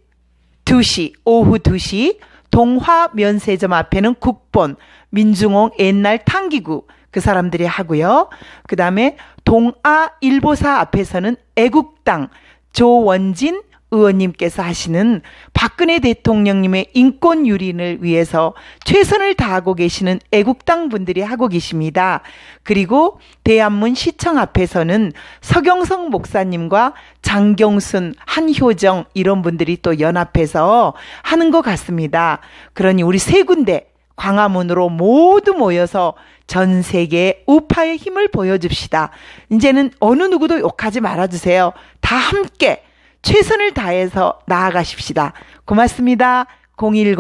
2시, 오후 2시 동화 면세점 앞에는 국본, 민중홍 옛날 탕기구 그 사람들이 하고요. 그 다음에 동아일보사 앞에서는 애국당 조원진 의원님께서 하시는 박근혜 대통령님의 인권 유린을 위해서 최선을 다하고 계시는 애국당 분들이 하고 계십니다. 그리고 대한문 시청 앞에서는 서경석 목사님과 장경순, 한효정 이런 분들이 또 연합해서 하는 것 같습니다. 그러니 우리 세 군데 광화문으로 모두 모여서 전 세계의 우파의 힘을 보여줍시다. 이제는 어느 누구도 욕하지 말아주세요. 다 함께 최선을 다해서 나아가십시다. 고맙습니다. 010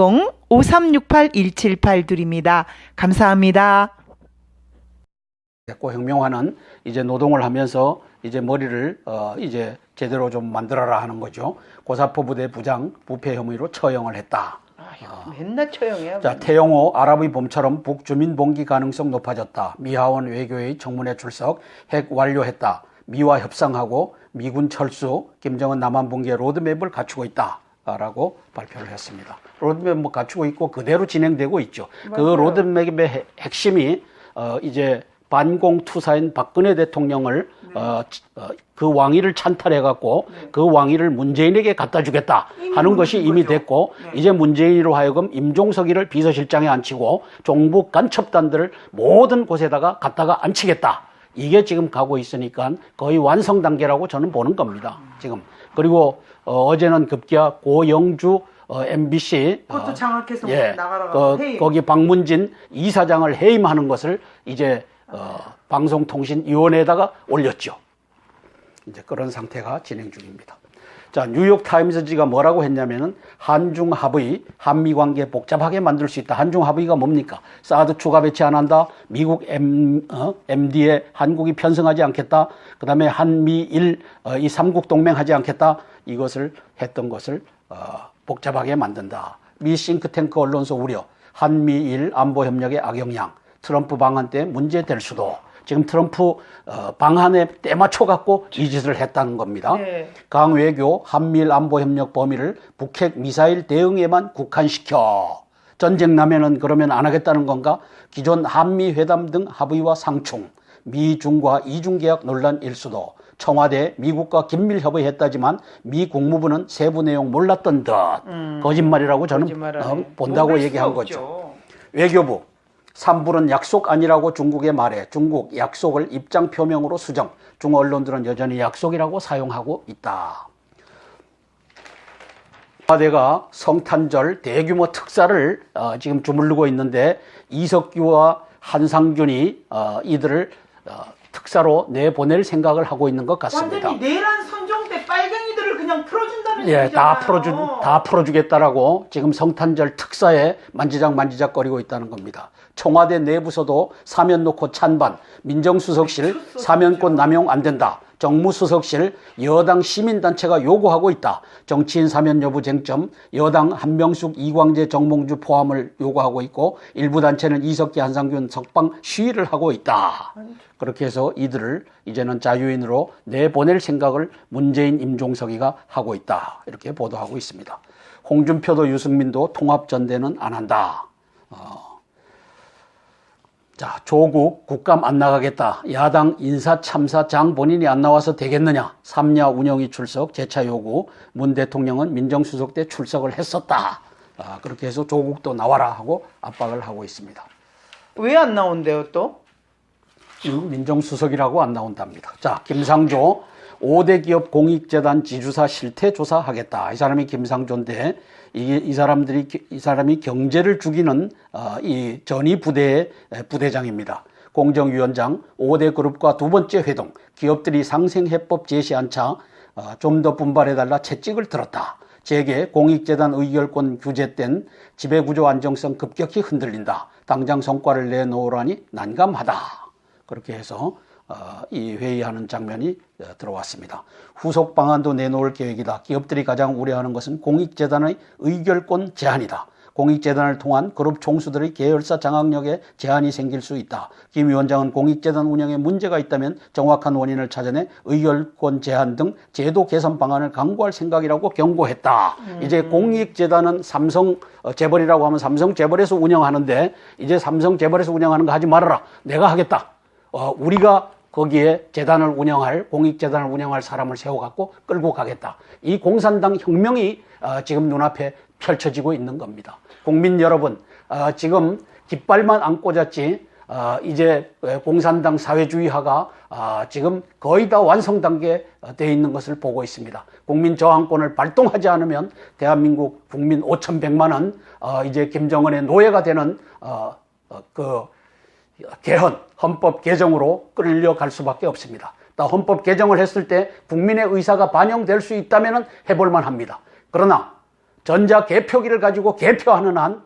5368-1782입니다. 감사합니다. 됐고 혁명화는 이제 노동을 하면서 이제 머리를 이제 제대로 좀 만들어라 하는 거죠. 고사포 부대 부장 부패 혐의로 처형을 했다. 맨날 처형이야. 자, 태영호 아랍의 봄처럼 북주민 봉기 가능성 높아졌다. 미하원 외교회의 청문회 출석, 핵 완료했다. 미와 협상하고 미군 철수, 김정은 남한 붕괴 로드맵을 갖추고 있다. 라고 발표를 했습니다. 로드맵 뭐 갖추고 있고 그대로 진행되고 있죠. 맞아요. 그 로드맵의 핵심이 이제 반공투사인 박근혜 대통령을 그 왕위를 찬탈해갖고 그 왕위를 문재인에게 갖다 주겠다 하는 것이 이미 됐고 이제 문재인으로 하여금 임종석이를 비서실장에 앉히고 종북 간첩단들을 모든 곳에다가 갖다가 앉히겠다. 이게 지금 가고 있으니까 거의 완성 단계라고 저는 보는 겁니다. 지금. 그리고 어제는 급기야 고영주 MBC 그것도 장악해서 나가라고 거기 박문진 이사장을 해임하는 것을 이제 방송통신위원회에다가 올렸죠. 이제 그런 상태가 진행 중입니다. 자, 뉴욕타임즈지가 뭐라고 했냐면은 한중합의, 한미관계 복잡하게 만들 수 있다. 한중합의가 뭡니까? 사드 추가 배치 안 한다. 미국 MD에 한국이 편성하지 않겠다. 그 다음에 한미일 이 삼국 동맹하지 않겠다. 이것을 했던 것을 복잡하게 만든다. 미 싱크탱크 언론소 우려, 한미일 안보협력의 악영향, 트럼프 방한 때 문제될 수도. 지금 트럼프 방한에 때맞춰 갖고 이 짓을 했다는 겁니다. 네. 강외교 한미일 안보협력 범위를 북핵 미사일 대응에만 국한시켜. 전쟁 나면은 그러면 안 하겠다는 건가? 기존 한미회담 등 합의와 상충, 미중과 이중계약 논란 일수도. 청와대 미국과 긴밀 협의했다지만 미 국무부는 세부 내용 몰랐던 듯. 거짓말이라고 저는 본다고 얘기한 거죠. 외교부. 산불은 약속 아니라고 중국에 말해 중국 약속을 입장 표명으로 수정. 중 언론들은 여전히 약속이라고 사용하고 있다. 청와대가 성탄절 대규모 특사를 지금 주무르고 있는데 이석규와 한상균이 이들을 특사로 내보낼 생각을 하고 있는 것 같습니다. 완전히 내란 선종 때 빨갱이들을 그냥 풀어준다는 예, 얘기잖아요. 다 풀어주겠다라고 지금 성탄절 특사에 만지작거리고 있다는 겁니다. 청와대 내부서도 사면 놓고 찬반, 민정수석실 사면권 남용 안 된다. 정무수석실 여당 시민단체가 요구하고 있다. 정치인 사면 여부 쟁점, 여당 한명숙, 이광재, 정몽주 포함을 요구하고 있고 일부 단체는 이석기, 한상균 석방 시위를 하고 있다. 그렇게 해서 이들을 이제는 자유인으로 내보낼 생각을 문재인, 임종석이가 하고 있다. 이렇게 보도하고 있습니다. 홍준표도 유승민도 통합전대는 안 한다. 자, 조국 국감 안 나가겠다. 야당 인사참사장 본인이 안 나와서 되겠느냐. 삼야 운영위 출석 재차 요구. 문 대통령은 민정수석 때 출석을 했었다. 그렇게 해서 조국도 나와라 하고 압박을 하고 있습니다. 왜 안 나온대요 또? 민정수석이라고 안 나온답니다. 자, 김상조 5대 기업 공익재단 지주사 실태 조사하겠다. 이 사람이 김상조인데 이 사람이 경제를 죽이는 이 전위 부대의 부대장입니다. 공정위원장 5대 그룹과 두 번째 회동, 기업들이 상생해법 제시한 차 좀 더 분발해달라 채찍을 들었다. 재계 공익재단 의결권 규제된 지배구조 안정성 급격히 흔들린다. 당장 성과를 내놓으라니 난감하다. 그렇게 해서 이 회의하는 장면이 들어왔습니다. 후속 방안도 내놓을 계획이다. 기업들이 가장 우려하는 것은 공익재단의 의결권 제한이다. 공익재단을 통한 그룹 총수들의 계열사 장악력에 제한이 생길 수 있다. 김 위원장은 공익재단 운영에 문제가 있다면 정확한 원인을 찾아내 의결권 제한 등 제도 개선 방안을 강구할 생각이라고 경고했다. 이제 공익재단은 삼성 재벌이라고 하면 삼성 재벌에서 운영하는데 이제 삼성 재벌에서 운영하는 거 하지 말아라. 내가 하겠다. 우리가 거기에 재단을 운영할 공익재단을 운영할 사람을 세워갖고 끌고 가겠다. 이 공산당 혁명이 지금 눈앞에 펼쳐지고 있는 겁니다. 국민 여러분, 지금 깃발만 안 꽂았지 이제 공산당 사회주의화가 지금 거의 다 완성 단계에 되어 있는 것을 보고 있습니다. 국민 저항권을 발동하지 않으면 대한민국 국민 5,100만은 이제 김정은의 노예가 되는 그 개헌, 헌법 개정으로 끌려갈 수밖에 없습니다. 헌법 개정을 했을 때 국민의 의사가 반영될 수 있다면 해볼만 합니다. 그러나 전자 개표기를 가지고 개표하는 한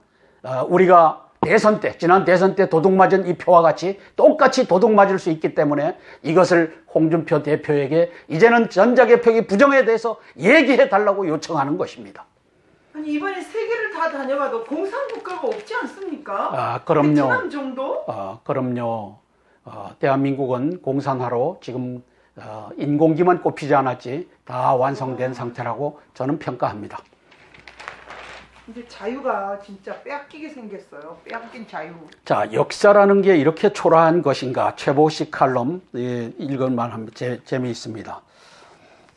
우리가 대선 때, 지난 대선 때 도둑 맞은 이 표와 같이 똑같이 도둑 맞을 수 있기 때문에 이것을 홍준표 대표에게 이제는 전자개표기 부정에 대해서 얘기해 달라고 요청하는 것입니다. 아니 이번에 세계를 다 다녀봐도 공산국가가 없지 않습니까? 그럼요. 베트남 정도? 그럼요. 대한민국은 공산화로 지금 인공기만 꼽히지 않았지 다 완성된 상태라고 저는 평가합니다. 근데 자유가 진짜 빼앗기게 생겼어요. 빼앗긴 자유. 자, 역사라는 게 이렇게 초라한 것인가? 최보식 칼럼 읽을만 합니다. 재미있습니다.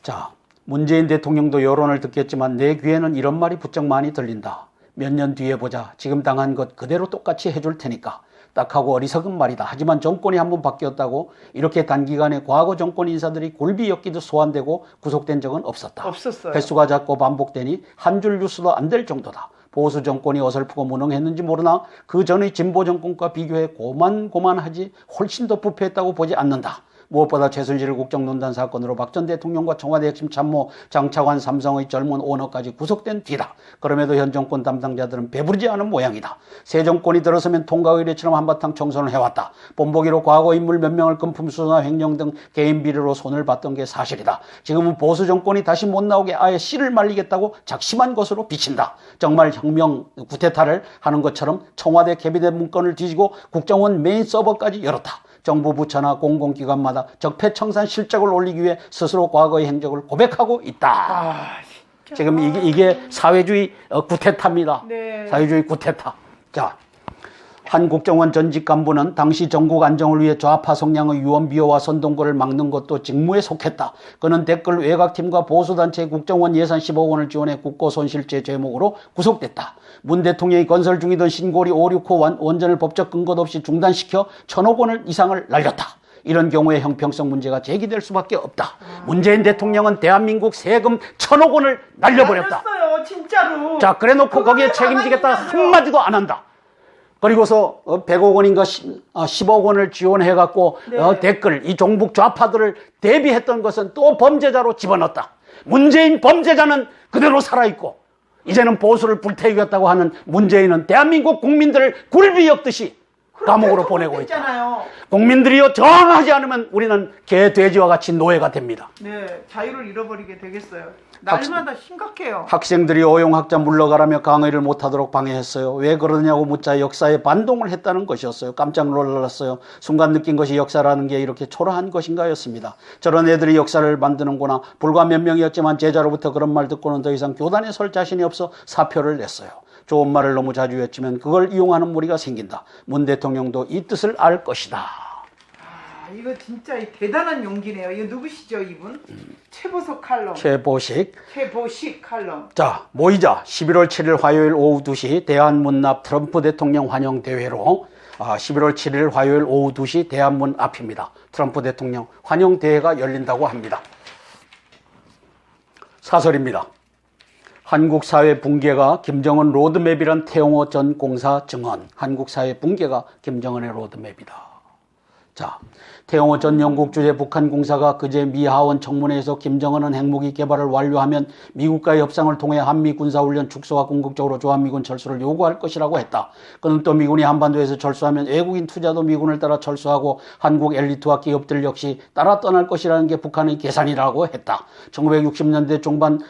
자, 문재인 대통령도 여론을 듣겠지만 내 귀에는 이런 말이 부쩍 많이 들린다. 몇 년 뒤에 보자. 지금 당한 것 그대로 똑같이 해줄 테니까. 딱하고 어리석은 말이다. 하지만 정권이 한번 바뀌었다고 이렇게 단기간에 과거 정권 인사들이 굴비 엮이듯 소환되고 구속된 적은 없었다. 없었어요. 횟수가 자꾸 반복되니 한 줄 뉴스도 안 될 정도다. 보수 정권이 어설프고 무능했는지 모르나 그 전의 진보 정권과 비교해 고만고만하지 훨씬 더 부패했다고 보지 않는다. 무엇보다 최순실 국정농단 사건으로 박 전 대통령과 청와대 핵심 참모 장차관 삼성의 젊은 오너까지 구속된 뒤다. 그럼에도 현 정권 담당자들은 배부르지 않은 모양이다. 새 정권이 들어서면 통과의례처럼 한바탕 청소를 해왔다. 본보기로 과거 인물 몇 명을 금품수수나 횡령 등 개인 비리로 손을 봤던 게 사실이다. 지금은 보수 정권이 다시 못 나오게 아예 씨를 말리겠다고 작심한 것으로 비친다. 정말 혁명 구태타를 하는 것처럼 청와대 캐비넷 문건을 뒤지고 국정원 메인 서버까지 열었다. 정부 부처나 공공기관마다 적폐청산 실적을 올리기 위해 스스로 과거의 행적을 고백하고 있다. 지금 이게 사회주의 구태타입니다. 네. 사회주의 구태타. 자, 한 국정원 전직 간부는 당시 전국 안정을 위해 좌파 성향의 유언비어와 선동거를 막는 것도 직무에 속했다. 그는 댓글 외곽팀과 보수단체 국정원 예산 10억 원을 지원해 국고손실죄 제목으로 구속됐다. 문 대통령이 건설 중이던 신고리 569 원전을 법적 근거 없이 중단시켜 1,000억 원 이상을 날렸다. 이런 경우에 형평성 문제가 제기될 수밖에 없다. 문재인 대통령은 대한민국 세금 1,000억 원을 날려버렸다. 날렸어요, 진짜로. 자, 그래놓고 거기에 책임지겠다 한마디도 안 한다. 그리고서 100억 원인가 10억 원을 지원해갖고 네. 댓글 이 종북 좌파들을 대비했던 것은 또 범죄자로 집어넣었다. 문재인 범죄자는 그대로 살아있고 이제는 보수를 불태우겠다고 하는 문재인은 대한민국 국민들을 굴비 엮듯이 감옥으로 보내고 있다. 국민들이요 저항하지 않으면 우리는 개 돼지와 같이 노예가 됩니다. 네, 자유를 잃어버리게 되겠어요. 날마다 심각해요. 학생들이 어용학자 물러가라며 강의를 못하도록 방해했어요. 왜 그러냐고 묻자 역사에 반동을 했다는 것이었어요. 깜짝 놀랐어요. 순간 느낀 것이 역사라는 게 이렇게 초라한 것인가 였습니다. 저런 애들이 역사를 만드는구나. 불과 몇 명이었지만 제자로부터 그런 말 듣고는 더 이상 교단에 설 자신이 없어 사표를 냈어요. 좋은 말을 너무 자주 외치면 그걸 이용하는 무리가 생긴다. 문 대통령도 이 뜻을 알 것이다. 이거 진짜 대단한 용기네요. 이거 누구시죠, 이분? 최보석 칼럼. 최보식 칼럼. 자, 모이자. 11월 7일 화요일 오후 2시 대한문 앞 트럼프 대통령 환영 대회로 11월 7일 화요일 오후 2시 대한문 앞입니다. 트럼프 대통령 환영 대회가 열린다고 합니다. 사설입니다. 한국 사회 붕괴가 김정은 로드맵이란 태영호 전 공사 증언. 한국 사회 붕괴가 김정은의 로드맵이다. 자, 태영호 전 영국 주재 북한 공사가 그제 미 하원 청문회에서 김정은은 핵무기 개발을 완료하면 미국과의 협상을 통해 한미 군사훈련 축소와 궁극적으로 주한미군 철수를 요구할 것이라고 했다. 그는 또 미군이 한반도에서 철수하면 외국인 투자도 미군을 따라 철수하고 한국 엘리트와 기업들 역시 따라 떠날 것이라는 게 북한의 계산이라고 했다. 1960년대 중반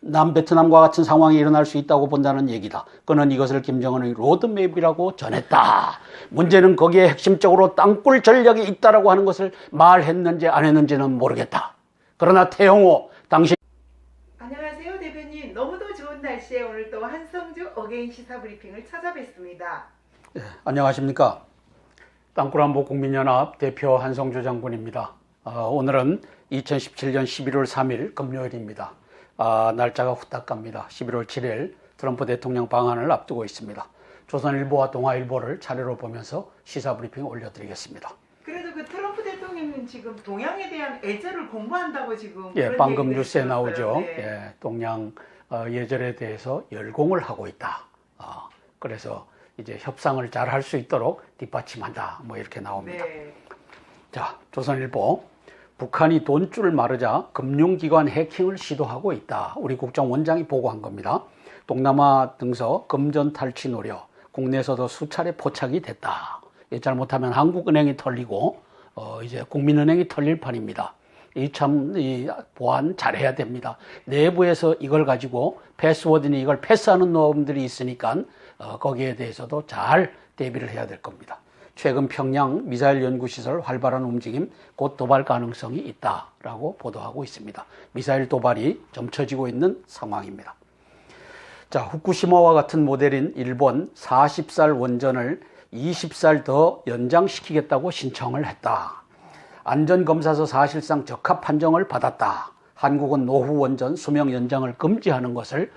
남베트남과 같은 상황이 일어날 수 있다고 본다는 얘기다. 그는 이것을 김정은의 로드맵이라고 전했다. 문제는 거기에 핵심적으로 땅굴 전략이 있다라고 하는 것을 말했는지 안 했는지는 모르겠다. 그러나 태영호 당시 안녕하세요 대표님. 너무도 좋은 날씨에 오늘 또 한성주 어게인 시사브리핑을 찾아뵙습니다. 네, 안녕하십니까. 땅굴안보 국민연합 대표 한성주 장군입니다. 오늘은 2017년 11월 3일 금요일입니다. 날짜가 후딱 갑니다. 11월 7일 트럼프 대통령 방한을 앞두고 있습니다. 조선일보와 동아일보를 차례로 보면서 시사브리핑 올려드리겠습니다. 그래도 그 트럼프 대통령은 지금 동양에 대한 애절을 공부한다고 지금 방금 뉴스에 나오죠. 네. 동양 예절에 대해서 열공을 하고 있다. 그래서 이제 협상을 잘 할 수 있도록 뒷받침한다. 뭐 이렇게 나옵니다. 네. 자, 조선일보. 북한이 돈줄을 마르자 금융기관 해킹을 시도하고 있다. 우리 국정원장이 보고한 겁니다. 동남아 등서 금전 탈취 노려, 국내에서도 수차례 포착이 됐다. 잘못하면 한국은행이 털리고 이제 국민은행이 털릴 판입니다. 이 보안 잘해야 됩니다. 내부에서 이걸 가지고 패스워드니 이걸 패스하는 놈들이 있으니까 거기에 대해서도 잘 대비를 해야 될 겁니다. 최근 평양 미사일 연구시설 활발한 움직임, 곧 도발 가능성이 있다라고 보도하고 있습니다. 미사일 도발이 점쳐지고 있는 상황입니다. 자, 후쿠시마와 같은 모델인 일본 40살 원전을 20살 더 연장시키겠다고 신청을 했다. 안전검사서 사실상 적합 판정을 받았다. 한국은 노후 원전 수명 연장을 금지하는 것을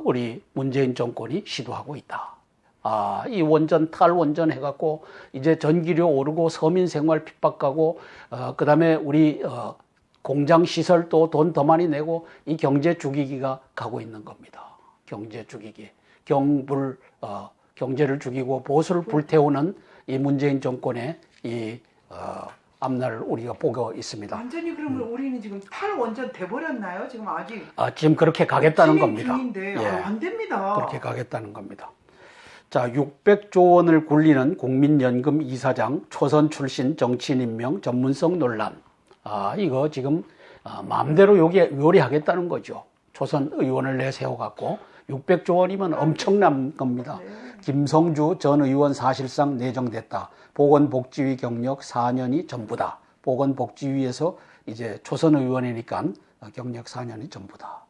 우리 문재인 정권이 시도하고 있다. 이 원전 탈원전 해갖고 이제 전기료 오르고 서민 생활 핍박하고 그 다음에 우리 공장 시설도 돈 더 많이 내고 이 경제 죽이기가 가고 있는 겁니다. 경제 죽이기, 경제를 죽이고 보수를 불태우는 이 문재인 정권의 이 앞날을 우리가 보고 있습니다. 완전히 그러면 우리는 지금 탈원전 돼버렸나요? 지금 아직 지금 그렇게 가겠다는 겁니다. 중인데, 예, 안 됩니다. 그렇게 가겠다는 겁니다. 자, 600조 원을 굴리는 국민연금 이사장, 초선 출신 정치인 임명, 전문성 논란. 이거 지금 마음대로 요리하겠다는 거죠. 초선 의원을 내세워갖고 600조 원이면 엄청난 겁니다. 김성주 전 의원 사실상 내정됐다. 보건복지위 경력 4년이 전부다. 보건복지위에서 이제 초선 의원이니까 경력 4년이 전부다.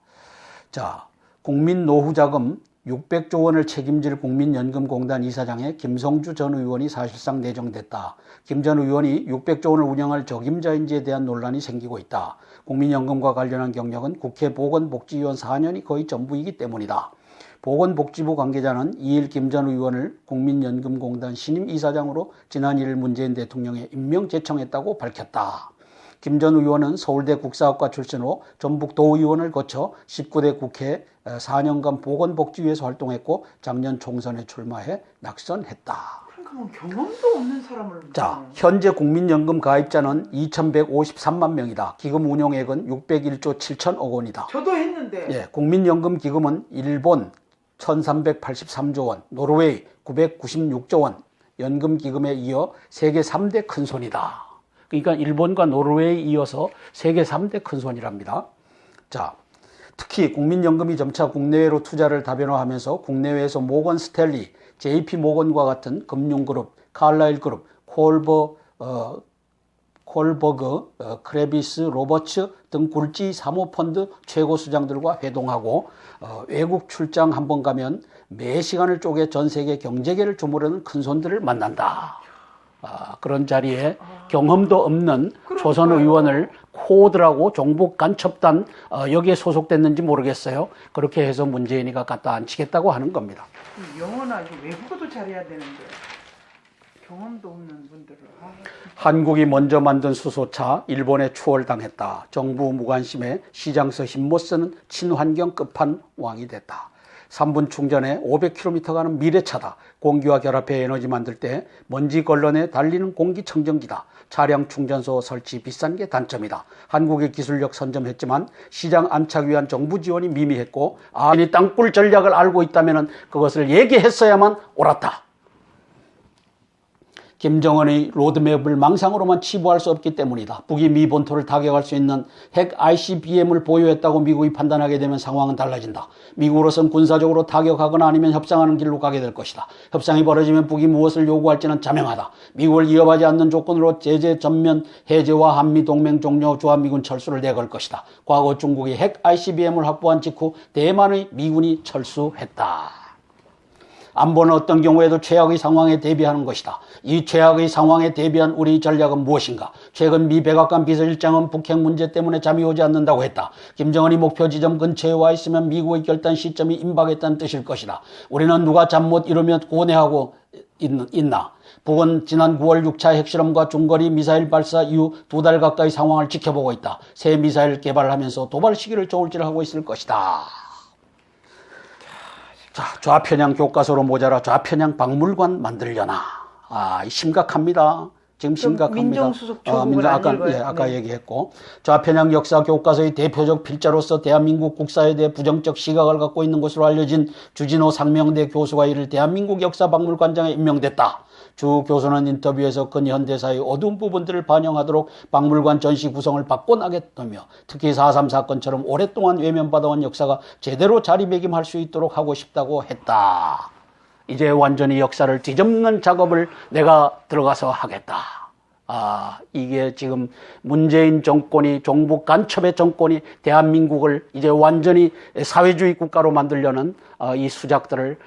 자, 국민노후자금 600조 원을 책임질 국민연금공단 이사장에 김성주 전 의원이 사실상 내정됐다. 김 전 의원이 600조 원을 운영할 적임자인지에 대한 논란이 생기고 있다. 국민연금과 관련한 경력은 국회 보건복지위원 4년이 거의 전부이기 때문이다. 보건복지부 관계자는 2일 김 전 의원을 국민연금공단 신임 이사장으로 지난 1일 문재인 대통령에 임명 제청했다고 밝혔다. 김 전 의원은 서울대 국사학과 출신으로 전북 도의원을 거쳐 19대 국회 4년간 보건복지위에서 활동했고 작년 총선에 출마해 낙선했다. 그러니까 뭐 경험도 없는 사람을. 자, 현재 국민연금 가입자는 2,153만 명이다. 기금 운용액은 601조 7천억 원이다. 저도 했는데. 예, 국민연금 기금은 일본 1,383조 원, 노르웨이 996조 원, 연금기금에 이어 세계 3대 큰손이다. 그러니까 일본과 노르웨이에 이어서 세계 3대 큰손이랍니다. 자, 특히 국민연금이 점차 국내외로 투자를 다변화하면서 국내외에서 모건 스탠리, JP 모건과 같은 금융그룹, 칼라일 그룹, 콜버그, 크레비스, 로버츠 등 굴지 사모펀드 최고 수장들과 회동하고 외국 출장 한번 가면 매 시간을 쪼개 전 세계 경제계를 주무르는 큰손들을 만난다. 그런 자리에 경험도 없는 초선 의원을 코드라고 종북 간첩단 여기에 소속됐는지 모르겠어요. 그렇게 해서 문재인이가 갖다 앉히겠다고 하는 겁니다. 영어나 외국어도 잘해야 되는데 경험도 없는 분들을. 한국이 먼저 만든 수소차 일본에 추월당했다. 정부 무관심에 시장서 힘 못 쓰는 친환경 끝판왕이 됐다. 3분 충전에 500km 가는 미래차다. 공기와 결합해 에너지 만들 때 먼지 걸러내 달리는 공기청정기다. 차량 충전소 설치 비싼 게 단점이다. 한국의 기술력 선점했지만 시장 안착 위한 정부 지원이 미미했고 이 땅굴 전략을 알고 있다면 그것을 얘기했어야만 옳았다. 김정은의 로드맵을 망상으로만 치부할 수 없기 때문이다. 북이 미 본토를 타격할 수 있는 핵 ICBM을 보유했다고 미국이 판단하게 되면 상황은 달라진다. 미국으로선 군사적으로 타격하거나 아니면 협상하는 길로 가게 될 것이다. 협상이 벌어지면 북이 무엇을 요구할지는 자명하다. 미국을 위협하지 않는 조건으로 제재 전면 해제와 한미동맹 종료, 주한미군 철수를 내걸 것이다. 과거 중국이 핵 ICBM을 확보한 직후 대만의 미군이 철수했다. 안보는 어떤 경우에도 최악의 상황에 대비하는 것이다. 이 최악의 상황에 대비한 우리 전략은 무엇인가? 최근 미 백악관 비서실장은 북핵 문제 때문에 잠이 오지 않는다고 했다. 김정은이 목표 지점 근처에 와 있으면 미국의 결단 시점이 임박했다는 뜻일 것이다. 우리는 누가 잠 못 이루며 고뇌하고 있나? 북은 지난 9월 6차 핵실험과 중거리 미사일 발사 이후 2달 가까이 상황을 지켜보고 있다. 새 미사일 개발하면서 도발 시기를 저울질하고 있을 것이다. 자, 좌편향 교과서로 모자라 좌편향 박물관 만들려나. 심각합니다. 지금 심각합니다. 민정수석 조국을 안 읽어요. 아까 네. 얘기했고 좌편향 역사 교과서의 대표적 필자로서 대한민국 국사에 대해 부정적 시각을 갖고 있는 것으로 알려진 주진호 상명대 교수가 이를 대한민국 역사박물관장에 임명됐다. 주 교수는 인터뷰에서 근현대사의 어두운 부분들을 반영하도록 박물관 전시 구성을 바꿔나겠다며 특히 4.3 사건처럼 오랫동안 외면받아온 역사가 제대로 자리매김할 수 있도록 하고 싶다고 했다. 이제 완전히 역사를 뒤집는 작업을 내가 들어가서 하겠다. 이게 지금 문재인 정권이 종북 간첩의 정권이 대한민국을 이제 완전히 사회주의 국가로 만들려는 이 수작들을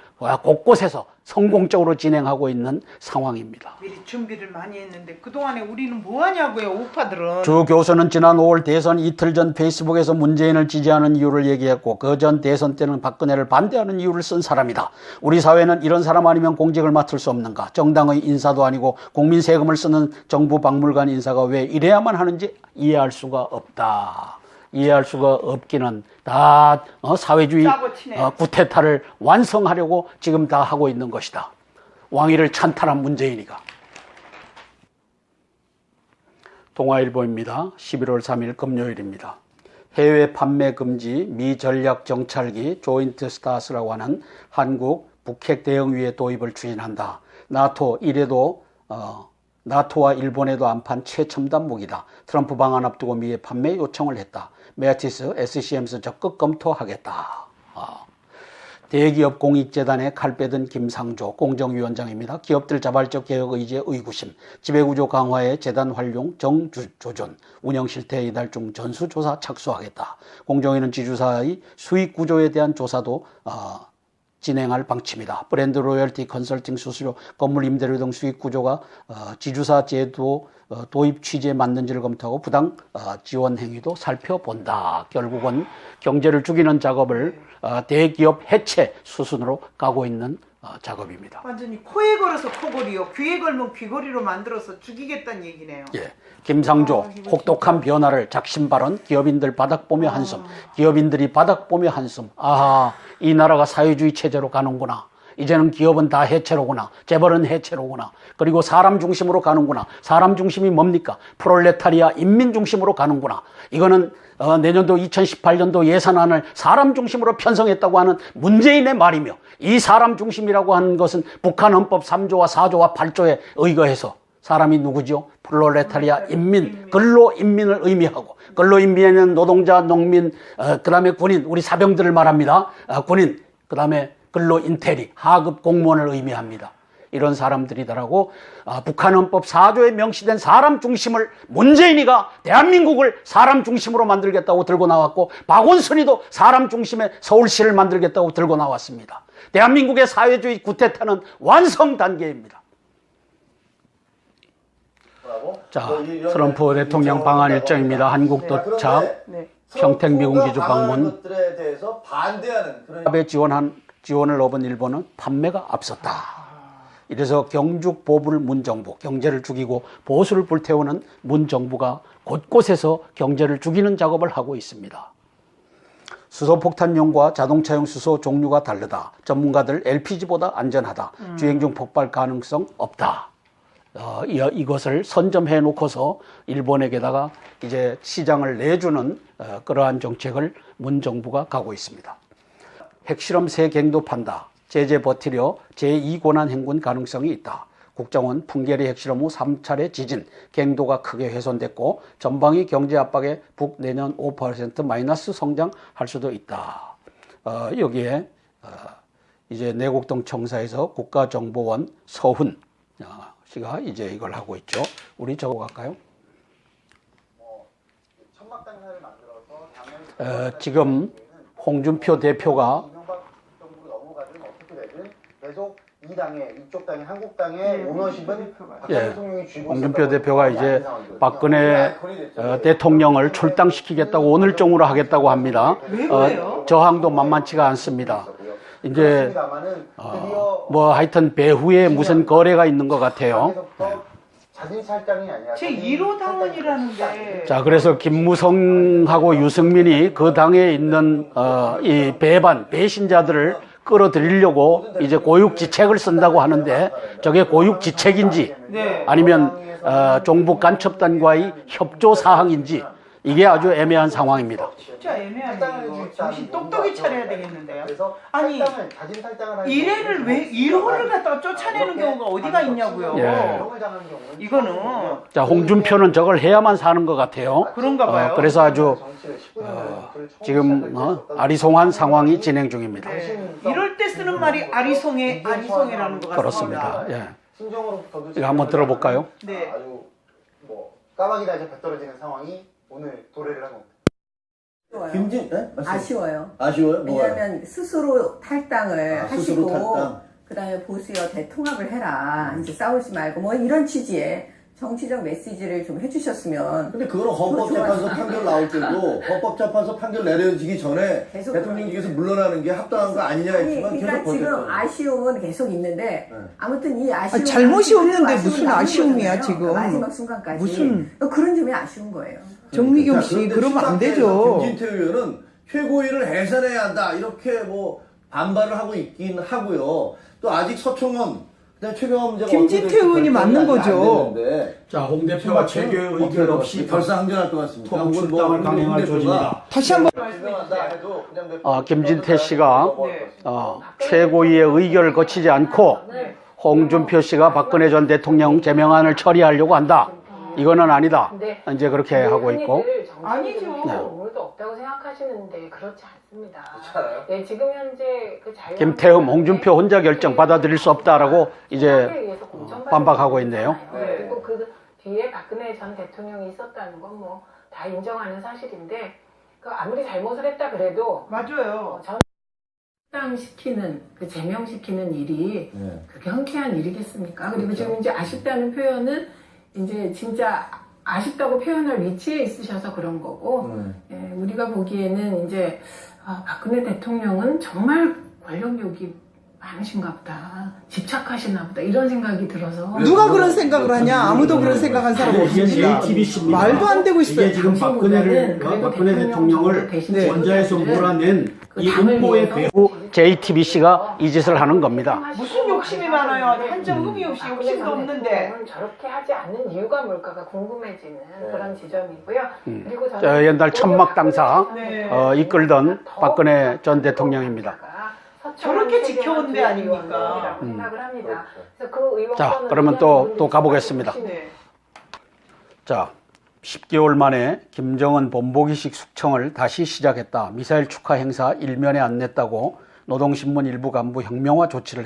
곳곳에서 성공적으로 진행하고 있는 상황입니다. 미리 준비를 많이 했는데 그동안에 우리는 뭐 하냐고요, 우파들은. 주 교수는 지난 5월 대선 이틀 전 페이스북에서 문재인을 지지하는 이유를 얘기했고 그 전 대선 때는 박근혜를 반대하는 이유를 쓴 사람이다. 우리 사회는 이런 사람 아니면 공직을 맡을 수 없는가? 정당의 인사도 아니고 국민 세금을 쓰는 정부 박물관 인사가 왜 이래야만 하는지 이해할 수가 없다. 이해할 수가 없기는 다 사회주의 구테타를 완성하려고 지금 다 하고 있는 것이다. 왕위를 찬탈한 문재인이가. 동아일보입니다. 11월 3일 금요일입니다. 해외 판매 금지 미 전략 정찰기 조인트 스타스라고 하는 한국 북핵 대응위의 도입을 추진한다. 나토 이래도 나토와 일본에도 안 판 최첨단 무기다. 트럼프 방한 앞두고 미에 판매 요청을 했다. 메아티스, SCMS 적극 검토하겠다. 대기업 공익재단에 칼 빼든 김상조 공정위원장입니다. 기업들 자발적 개혁 의지의 의구심, 지배구조 강화에 재단 활용 정조준, 운영 실태 이달 중 전수조사 착수하겠다. 공정위는 지주사의 수익 구조에 대한 조사도 진행할 방침이다. 브랜드 로열티, 컨설팅 수수료, 건물 임대료 등 수익 구조가 지주사 제도 도입 취지에 맞는지를 검토하고 부당 지원 행위도 살펴본다. 결국은 경제를 죽이는 작업을 대기업 해체 수순으로 가고 있는 작업입니다. 완전히 코에 걸어서 코걸이요, 귀에 걸면 귀걸이로 만들어서 죽이겠다는 얘기네요. 예. 김상조 혹독한 변화를 작심 발언, 기업인들 바닥 보며 한숨, 기업인들이 바닥 보며 한숨. 이 나라가 사회주의 체제로 가는구나. 이제는 기업은 다 해체로구나. 재벌은 해체로구나. 그리고 사람 중심으로 가는구나. 사람 중심이 뭡니까? 프롤레타리아 인민 중심으로 가는구나. 이거는 내년도 2018년도 예산안을 사람 중심으로 편성했다고 하는 문재인의 말이며, 이 사람 중심이라고 하는 것은 북한 헌법 3조와 4조와 8조에 의거해서 사람이 누구죠? 프롤레타리아 인민, 근로인민을 의미하고, 근로인민에는 노동자, 농민, 그 다음에 군인, 우리 사병들을 말합니다. 군인, 그 다음에 근로인테리, 하급 공무원을 의미합니다. 이런 사람들이더라고. 북한 헌법 4조에 명시된 사람 중심을 문재인이가 대한민국을 사람 중심으로 만들겠다고 들고 나왔고, 박원순이도 사람 중심의 서울시를 만들겠다고 들고 나왔습니다. 대한민국의 사회주의 구테타는 완성 단계입니다. 자, 트럼프 대통령 방한 일정입니다. 한국 도착, 평택 미군 기주 방문. 것들에 대해서 반대하는 그런 합에 지원을 얻은 일본은 판매가 앞섰다. 이래서 경죽 보불 문정부, 경제를 죽이고 보수를 불태우는 문정부가 곳곳에서 경제를 죽이는 작업을 하고 있습니다. 수소폭탄용과 자동차용 수소 종류가 다르다. 전문가들 LPG보다 안전하다. 주행 중 폭발 가능성 없다. 이것을 선점해 놓고서 일본에게다가 이제 시장을 내주는 그러한 정책을 문정부가 가고 있습니다. 핵실험 새 갱도 판다. 제재 버티려 제2고난 행군 가능성이 있다. 국정원 풍계리 핵실험 후 3차례 지진, 갱도가 크게 훼손됐고 전방위 경제 압박에 북 내년 5% 마이너스 성장할 수도 있다. 여기에 이제 내곡동 청사에서 국가정보원 서훈 씨가 이제 이걸 하고 있죠. 우리 저거 갈까요? 지금 홍준표 대표가 계속 이 당의, 이쪽 당의, 한국 당의 오너십은 박근혜 대통령이 쥐고 홍준표 대표가 이제 박근혜 대통령을 출당시키겠다고 오늘정으로 하겠다고 합니다. 저항도 만만치가 않습니다. 이제 뭐 하여튼 배후에 무슨 거래가 있는 것 같아요. 제 1호 당원이라는 게. 자, 그래서 김무성하고 유승민이 그 당에 있는 이 배신자들을 끌어들이려고 이제 고육지책을 쓴다고 하는데 저게 고육지책인지 아니면 종북 간첩단과의 협조 사항인지 이게 아주 애매한 상황입니다. 진짜 애매하네요. 정신 똑똑히 차려야 되겠는데요. 아니 이래를 왜 1호를 갖다가 쫓아내는 경우가 어디가 있냐고요. 이거는 자, 홍준표는 저걸 해야만 사는 것 같아요. 그런가 봐요. 그래서 아주 지금 아리송한 상황이 진행 중입니다. 이럴 때 쓰는 말이 아리송해라는 것 같습니다. 그렇습니다. 예. 신종으로부터도 이거 한번 들어볼까요? 네. 아주 뭐 까마귀다 이제 배 떨어지는 상황이 오늘 도래를 한 겁니다. 김진, 네? 아쉬워요. 아쉬워요? 뭐가요? 왜냐하면 스스로 탈당을 스스로 하시고 탈당. 그다음에 보수여 대통합을 해라. 이제 싸우지 말고 뭐 이런 취지의 정치적 메시지를 좀 해주셨으면. 근데 그거는 헌법재판소 판결 나올 때도 헌법재판소 판결 내려지기 전에 계속 대통령직에서 물러나는 게 합당한 거 아니냐 아니, 했지만 그러니까 계속 지금 버텼잖아요. 아쉬움은 계속 있는데 아무튼 이 아쉬움 잘못이 없는데 무슨 아쉬움이야, 거잖아요. 지금. 마지막 순간까지 무슨. 그런 점이 아쉬운 거예요. 정미경 씨 그런데 그러면 안 심각해서 되죠. 김진태 의원은 최고위를 해산해야 한다 이렇게 뭐 반발을 하고 있긴 하고요. 또 아직 서청원 그다음에 최경환 문제가 김진태 어떻게 될지 의원이 결정이 맞는 아직 안 거죠. 됐는데 자, 홍 대표가 최고의 의견 없이 결사항전할 것 같습니다. 토목 출당을 강행할 조짐이다. 다시 한번 김진태 씨가 최고위의 의결을 거치지 않고 홍준표 씨가 박근혜 전 대통령 제명안을 처리하려고 한다. 이거는 아니다. 이제 그렇게 하고 있고. 아니죠. 오늘도 없다고 생각하시는데 그렇지 않습니다. 네, 지금 현재 그 김태흠, 홍준표 혼자 결정 받아들일 수 없다라고 이제 반박하고 있네요. 그리고 그 뒤에 박근혜 전 대통령이 있었다는 건 뭐 다 인정하는 사실인데 그 아무리 잘못을 했다 그래도 맞아요. 시키는 그 제명시키는 일이 그렇게 흔쾌한 일이겠습니까? 그리고 지금 이제 아쉽다는 표현은 이제 진짜 아쉽다고 표현할 위치에 있으셔서 그런 거고 예, 우리가 보기에는 이제 박근혜 대통령은 정말 권력욕이 많으신가 보다, 집착하시나 보다 이런 생각이 들어서 누가 그런 생각을 하냐? 아무도 그런 생각한 사람 없습니다. 말도 안 되고 있어요. 이게 지금 박근혜 대통령을 원자에서 몰아낸 이 음모의 배후 JTBC가 이 짓을 하는 겁니다. 무슨 욕심이 많아요. 한 점 흠이 없이 욕심도 없는데. 저렇게 하지 않는 이유가 뭘까가 궁금해지는 그런 지점이고요. 그리고 저 옛날 천막 당사 이끌던 박근혜 전 대통령입니다. 저렇게 지켜온 데 아닙니까? 생각을 합니다. 그래서 그 의원권은 자, 그러면 또 가보겠습니다. 네. 자, 10개월 만에 김정은 본보기식 숙청을 다시 시작했다. 미사일 축하 행사 일면에 안 냈다고 노동신문 일부 간부 혁명화 조치를